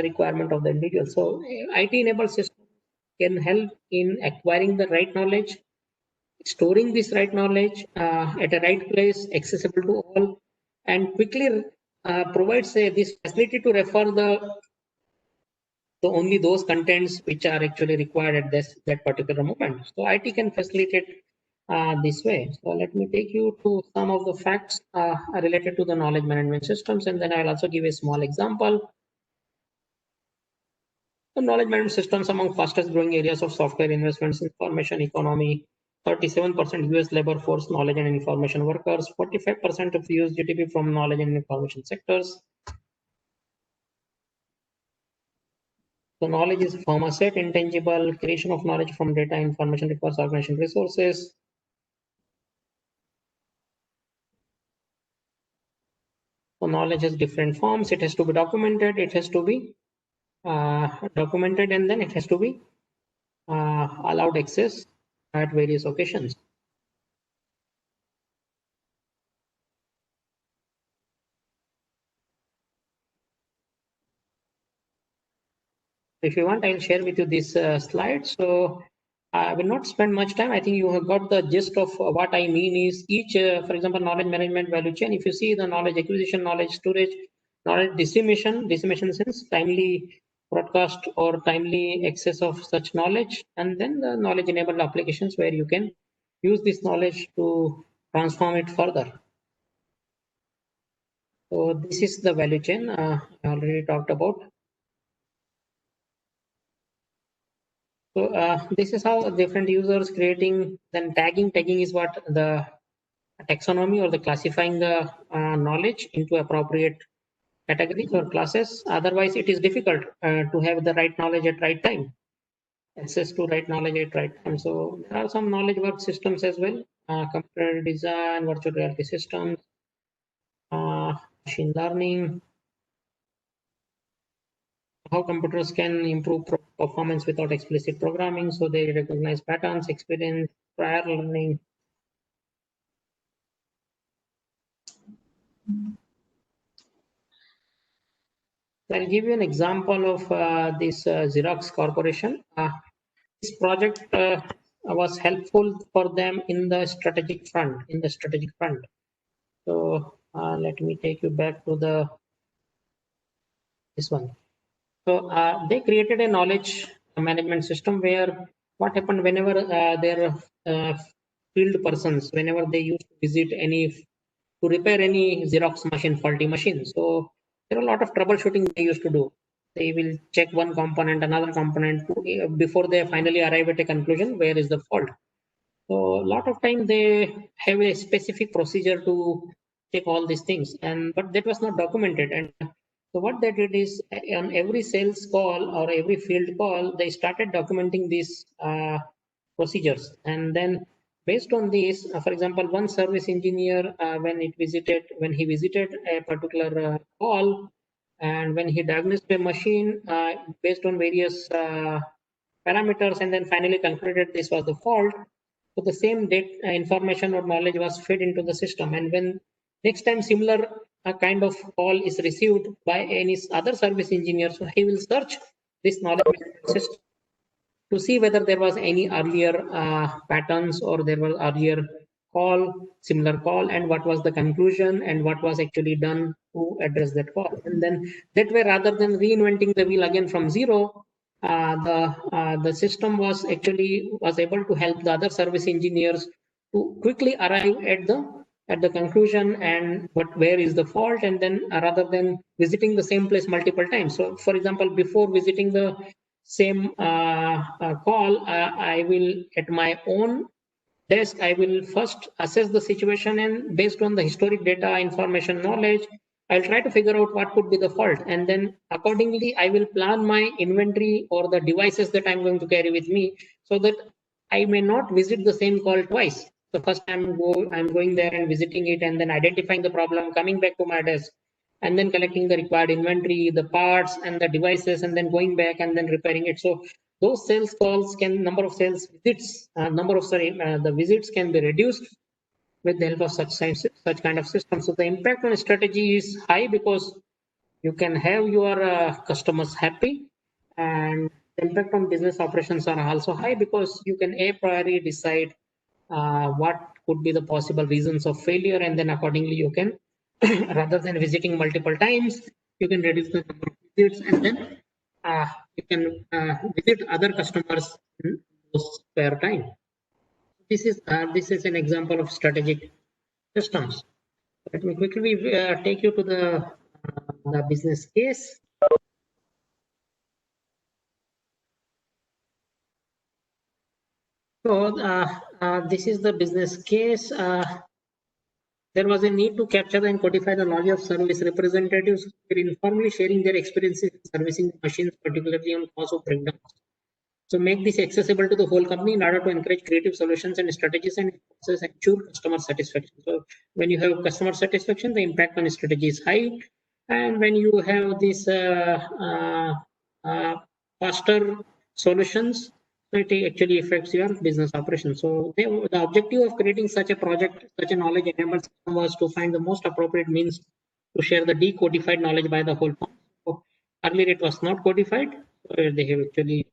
Speaker 1: requirement of the individual. So IT-enabled systems can help in acquiring the right knowledge, storing this right knowledge at a right place, accessible to all, and quickly provides this facility to refer the only those contents which are actually required at that particular moment. So IT can facilitate this way. So let me take you to some of the facts related to the knowledge management systems, and then I'll also give a small example. The knowledge management systems among fastest growing areas of software investments, information economy. 37% US labor force knowledge and information workers, 45% of US GDP from knowledge and information sectors. So knowledge is form asset, intangible. Creation of knowledge from data information requires organization resources. So knowledge has different forms. It has to be documented. It has to be documented, and then it has to be allowed access at various occasions. If you want, I'll share with you this slide. So I will not spend much time. I think you have got the gist of what I mean is each, for example, knowledge management value chain. If you see the knowledge acquisition, knowledge storage, knowledge dissemination sense, timely broadcast or timely access of such knowledge, and then the knowledge enabled applications where you can use this knowledge to transform it further. So this is the value chain I already talked about. So this is how different users creating, then tagging. Tagging is what the taxonomy or the classifying the knowledge into appropriate categories or classes. Otherwise, it is difficult to have the right knowledge at right time, access to right knowledge at right time. So there are some knowledge work systems as well, computer design, virtual reality systems, machine learning, how computers can improve performance without explicit programming. So they recognize patterns, experience, prior learning. I'll give you an example of this Xerox Corporation. This project was helpful for them in the strategic front. So let me take you back to this one. So they created a knowledge management system where what happened whenever their field persons, whenever they used to visit to repair any Xerox machine, faulty machine. So there are a lot of troubleshooting they used to do. They will check one component, another component before they finally arrive at a conclusion where is the fault. So a lot of time they have a specific procedure to check all these things, but that was not documented. And so what they did is on every sales call or every field call, they started documenting these procedures. And then based on this, for example, one service engineer, when he visited a particular call, and when he diagnosed a machine based on various parameters, and then finally concluded this was the fault. So the same data, information or knowledge was fed into the system. And when next time similar kind of call is received by any other service engineer, so he will search this knowledge system to see whether there was any earlier patterns or there was earlier similar call, and what was the conclusion and what was actually done to address that call. And then that way, rather than reinventing the wheel again from zero, the system was able to help the other service engineers to quickly arrive at the conclusion and where is the fault, and then rather than visiting the same place multiple times. So for example, before visiting the same call, I will at my own desk, I will first assess the situation, and based on the historic data, information, knowledge, I'll try to figure out what could be the fault. And then accordingly, I will plan my inventory or the devices that I'm going to carry with me so that I may not visit the same call twice. So first I'm going there and visiting it and then identifying the problem, coming back to my desk, and then collecting the required inventory, the parts and the devices, and then going back and then repairing it. So those sales calls the visits can be reduced with the help of such kind of systems. So the impact on strategy is high because you can have your customers happy, and the impact on business operations are also high because you can a priori decide what could be the possible reasons of failure, and then accordingly you can rather than visiting multiple times, you can reduce the number of visits, and then you can visit other customers in those spare time. This is an example of strategic systems. Let me quickly take you to the business case. So this is the business case. There was a need to capture and codify the knowledge of service representatives who were informally sharing their experiences in servicing machines, particularly on cause of breakdowns. So make this accessible to the whole company in order to encourage creative solutions and strategies and ensure customer satisfaction. So when you have customer satisfaction, the impact on strategy is high. And when you have these faster solutions, it actually affects your business operation. So the objective of creating such a project, such a knowledge enabled system, was to find the most appropriate means to share the decodified knowledge by the whole company. So earlier it was not codified. So they have actually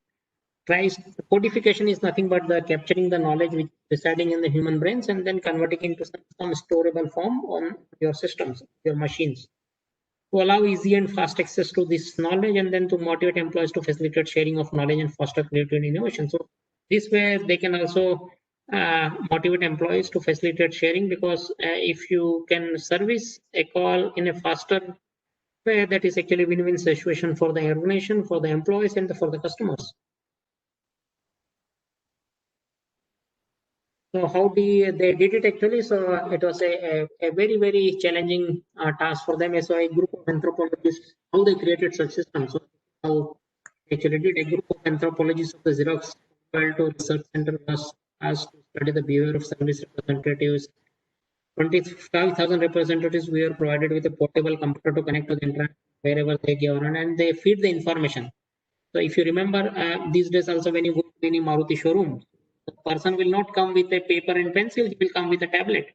Speaker 1: codification is nothing but the capturing the knowledge which is residing in the human brains and then converting into some storable form on your systems, your machines, to allow easy and fast access to this knowledge, and then to motivate employees to facilitate sharing of knowledge and foster creativity and innovation. So this way they can also motivate employees to facilitate sharing, because if you can service a call in a faster way, that is actually win-win situation for the organization, for the employees, and for the customers. So how they did it actually? So it was a very, very challenging task for them. So a group of anthropologists, how they created such systems. So how they actually did. A group of anthropologists of the Xerox to Research Center was asked to study the behavior of service representatives. 25,000 representatives were provided with a portable computer to connect to the internet wherever they go on, and they feed the information. So if you remember, these days also when you go to any Maruti showroom, the person will not come with a paper and pencil, he will come with a tablet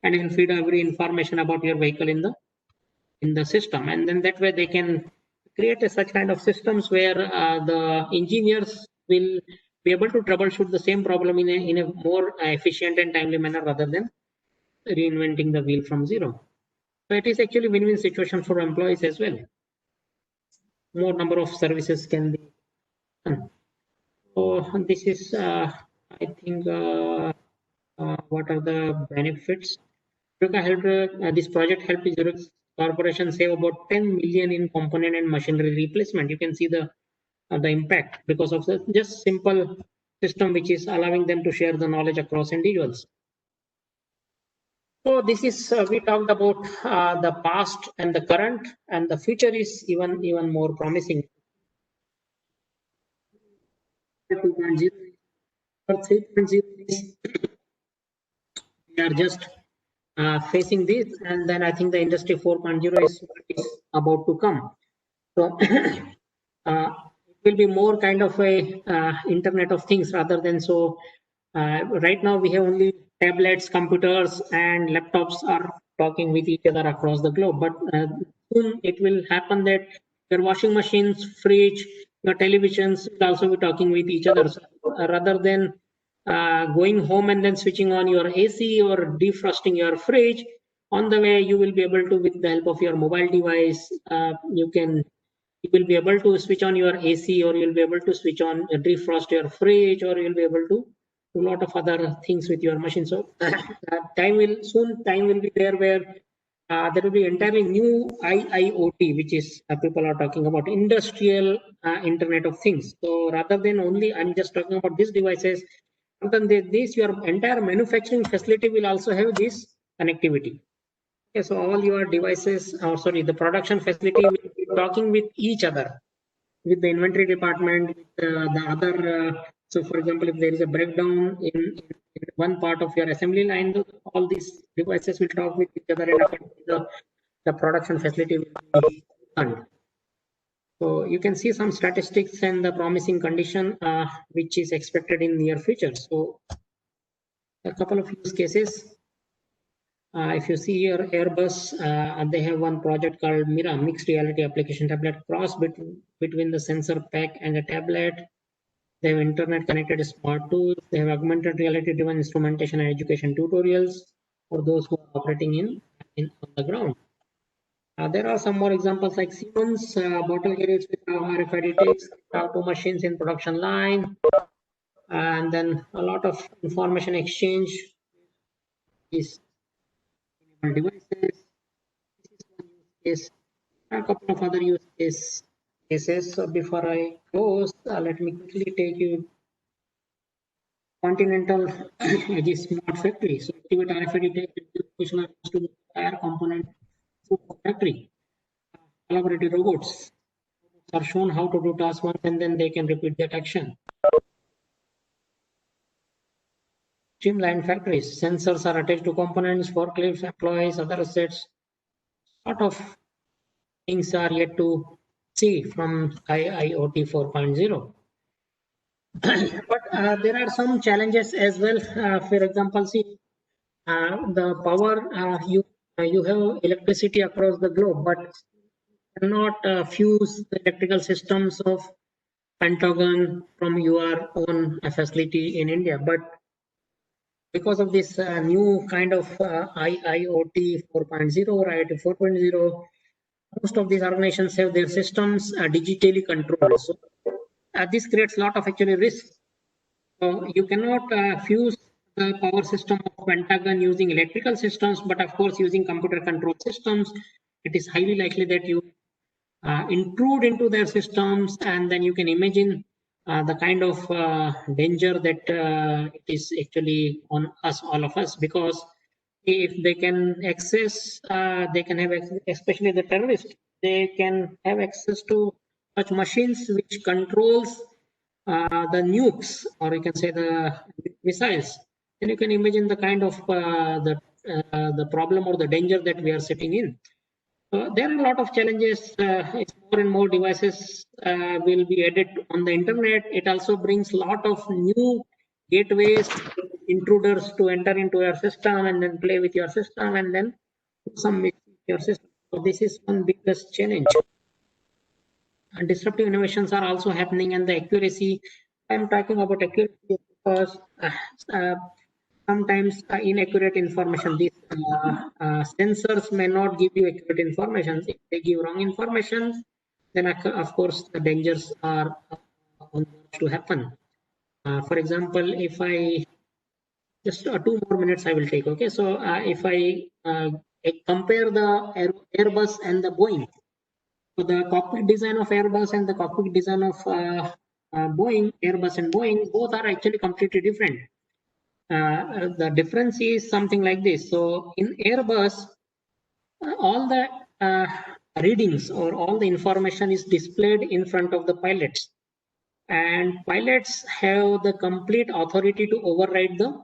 Speaker 1: and he'll feed every information about your vehicle in the system. And then that way they can create such kind of systems where the engineers will be able to troubleshoot the same problem in a more efficient and timely manner rather than reinventing the wheel from zero. So it is actually win-win situation for employees as well. More number of services can be done. So this is, I think, what are the benefits? This project helped Xerox Corporation save about 10 million in component and machinery replacement. You can see the impact because of the just simple system which is allowing them to share the knowledge across individuals. So this is we talked about the past and the current, and the future is even more promising. 2.0 or 3.0 is we are just facing this, and then I think the industry 4.0 is about to come. So it will be more kind of a internet of things rather than so. Right now we have only tablets, computers, and laptops are talking with each other across the globe. But soon it will happen that your washing machines, fridge, your televisions will also be talking with each other. So, rather than going home and then switching on your AC or defrosting your fridge, on the way you will be able to, with the help of your mobile device, you will be able to switch on your AC, or you'll be able to switch on defrost your fridge, or you'll be able to do a lot of other things with your machine. So time will be there where there will be entirely new IIoT, which is people are talking about industrial Internet of Things. So rather than only I'm just talking about these devices, this your entire manufacturing facility will also have this connectivity. Okay, so all your devices, or sorry, the production facility will be talking with each other, with the inventory department, with the other. So, for example, if there is a breakdown in one part of your assembly line, all these devices will talk with each other, and the production facility will be done. So you can see some statistics and the promising condition which is expected in near future. So a couple of use cases. If you see here, Airbus, they have one project called Mira, mixed reality application tablet, cross between the sensor pack and a tablet. They have internet connected smart tools. They have augmented reality driven instrumentation and education tutorials for those who are operating on the ground. There are some more examples like Siemens, bottle carriers with RFID tags, two machines in production line, and then a lot of information exchange is devices. Is a couple of other use cases. So before I close, let me quickly take you Continental this smart factory. So activate RFID tag educational to the entire component factory. Collaborative robots are shown how to do task once, and then they can repeat that action. Streamlined factories. Sensors are attached to components, forklifts, employees, other assets. A lot of things are yet to see from IIoT 4.0. But there are some challenges as well. For example, see the power, you have electricity across the globe, but cannot fuse the electrical systems of Pentagon from your own facility in India. But because of this new kind of IIoT 4.0 or IoT 4.0, most of these organizations have their systems digitally controlled. So this creates a lot of actually risk. So you cannot fuse the power system of Pentagon using electrical systems, but of course using computer control systems, it is highly likely that you intrude into their systems, and then you can imagine the kind of danger that it is actually on us, all of us, because if they can access, they can have, especially the terrorists, they can have access to such machines which controls the nukes, or you can say the missiles. Then you can imagine the kind of the problem or the danger that we are sitting in. There are a lot of challenges. More and more devices will be added on the internet. It also brings a lot of new gateways, intruders to enter into your system and then play with your system and then do some mix with your system. So this is one biggest challenge. And disruptive innovations are also happening, and the accuracy. I'm talking about accuracy because uh, sometimes inaccurate information. These sensors may not give you accurate information. If they give wrong information, then of course the dangers are on to happen. For example, if I just 2 more minutes I will take. Okay, so if I compare the Airbus and the Boeing, so the cockpit design of Airbus and the cockpit design of Boeing, Airbus and Boeing, both are actually completely different. The difference is something like this. So in Airbus, all the readings or all the information is displayed in front of the pilots, and pilots have the complete authority to override the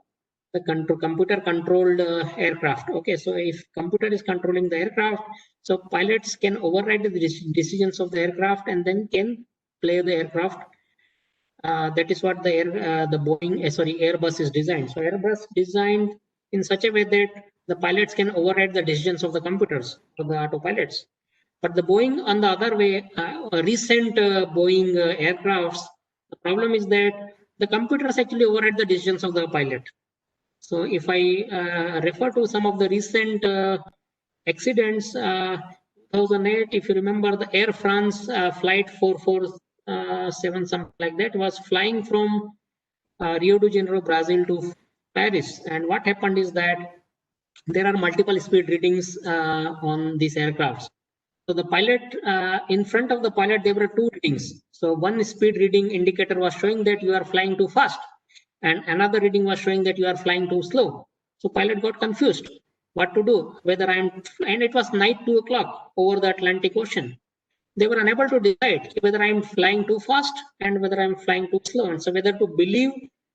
Speaker 1: computer controlled aircraft. Okay, so if computer is controlling the aircraft, so pilots can override the decisions of the aircraft and then can play the aircraft. That is what the Airbus is designed. So Airbus designed in such a way that the pilots can override the decisions of the computers or the autopilots. But the Boeing, on the other way, recent Boeing aircrafts, the problem is that the computers actually override the decisions of the pilot. So if I refer to some of the recent accidents, 2008, if you remember, the Air France flight 447, something like that, was flying from Rio de Janeiro, Brazil to Paris. And what happened is that there are multiple speed readings on these aircrafts. So the pilot, in front of the pilot, there were two readings. So one speed reading indicator was showing that you are flying too fast, and another reading was showing that you are flying too slow. So pilot got confused what to do, and it was night 2 o'clock over the Atlantic Ocean. They were unable to decide whether I'm flying too fast and whether I'm flying too slow, and so whether to believe,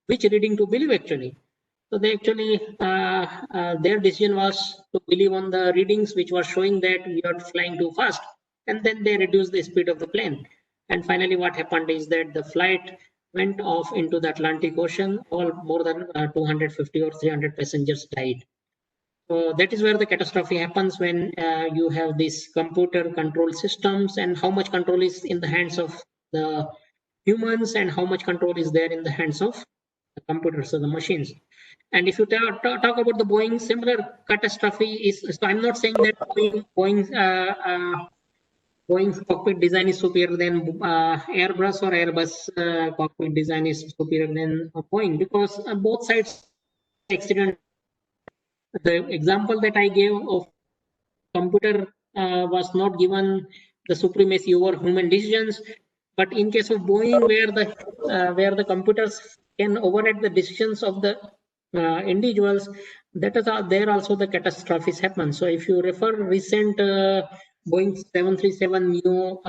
Speaker 1: which reading to believe actually. So they actually, their decision was to believe on the readings which were showing that we are flying too fast, and then they reduced the speed of the plane. And finally, what happened is that the flight went off into the Atlantic Ocean. All more than 250 or 300 passengers died. So that is where the catastrophe happens, when you have these computer control systems, and how much control is in the hands of the humans and how much control is there in the hands of the computers or the machines. And if you talk about the Boeing, similar catastrophe is, so I'm not saying that Boeing's cockpit design is superior than Airbus, or Airbus cockpit design is superior than Boeing, because both sides accident. The example that I gave of computer was not given the supremacy over human decisions, but in case of Boeing, where the computers can override the decisions of the individuals, that is there also the catastrophes happen. So if you refer recent Boeing 737 Neo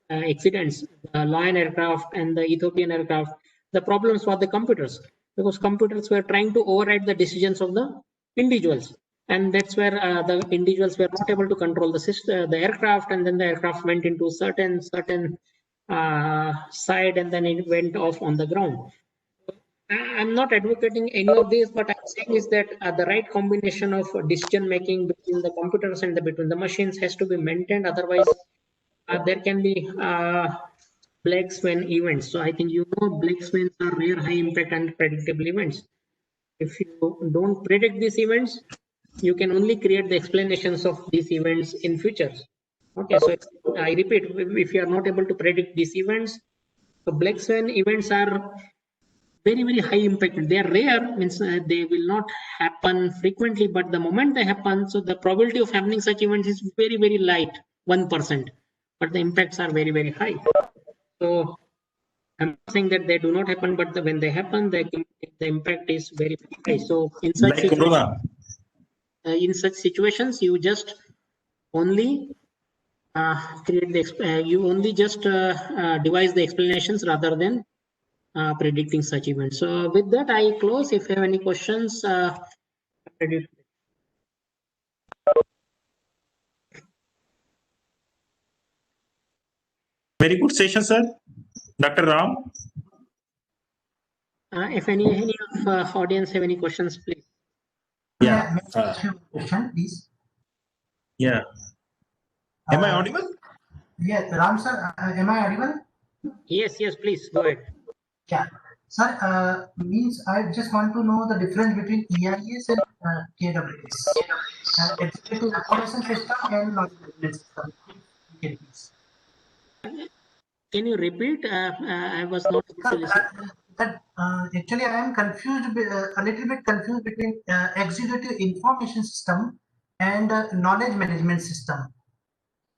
Speaker 1: accidents, the Lion aircraft and the Ethiopian aircraft, the problems were the computers, because computers were trying to override the decisions of the individuals, and that's where the individuals were not able to control the system, the aircraft, and then the aircraft went into certain side, and then it went off on the ground. I'm not advocating any of this, but I'm saying is that the right combination of decision making between the computers and between the machines has to be maintained. Otherwise, there can be black swan events. So I think black swans are rare, high impact, and predictable events. If you don't predict these events, you can only create the explanations of these events in future. Okay, so I repeat, if you are not able to predict these events, the black swan events are very, very high impact. They are rare, means they will not happen frequently, but the moment they happen, so the probability of happening such events is very, very light, 1%, but the impacts are very, very high. So I'm not saying that they do not happen, but when they happen, the impact is very high. So in such
Speaker 2: Like corona.
Speaker 1: In such situations, you just only create the you only just devise the explanations rather than predicting such events. So with that, I close. If you have any questions, ready.
Speaker 2: Very good session, sir. Dr. Ram.
Speaker 1: If any of audience have any questions, please.
Speaker 2: Yeah.
Speaker 3: Question, please.
Speaker 2: Yeah. Am I audible?
Speaker 3: Yeah, Ram sir, am I audible?
Speaker 1: Yes, yes, please go ahead.
Speaker 3: Yeah. Sir, means I just want to know the difference between EIS and KWS. Executive Information System and Knowledge Management System. Okay, please.
Speaker 1: Can you repeat? I was not able to listen.
Speaker 3: Actually, I am confused, a little bit confused between Executive Information System and Knowledge Management System.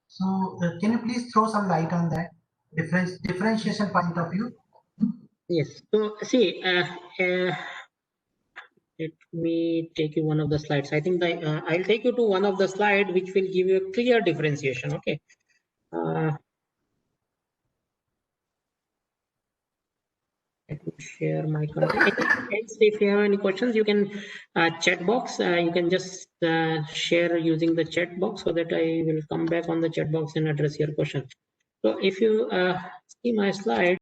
Speaker 3: So, can you please throw some light on that differentiation point of view?
Speaker 1: Yes. So see, let me take you one of the slides. I think I'll take you to one of the slide which will give you a clear differentiation. Okay. Let me share my content. Else, if you have any questions, you can chat box. You can just share using the chat box so that I will come back on the chat box and address your question. So if you see my slide.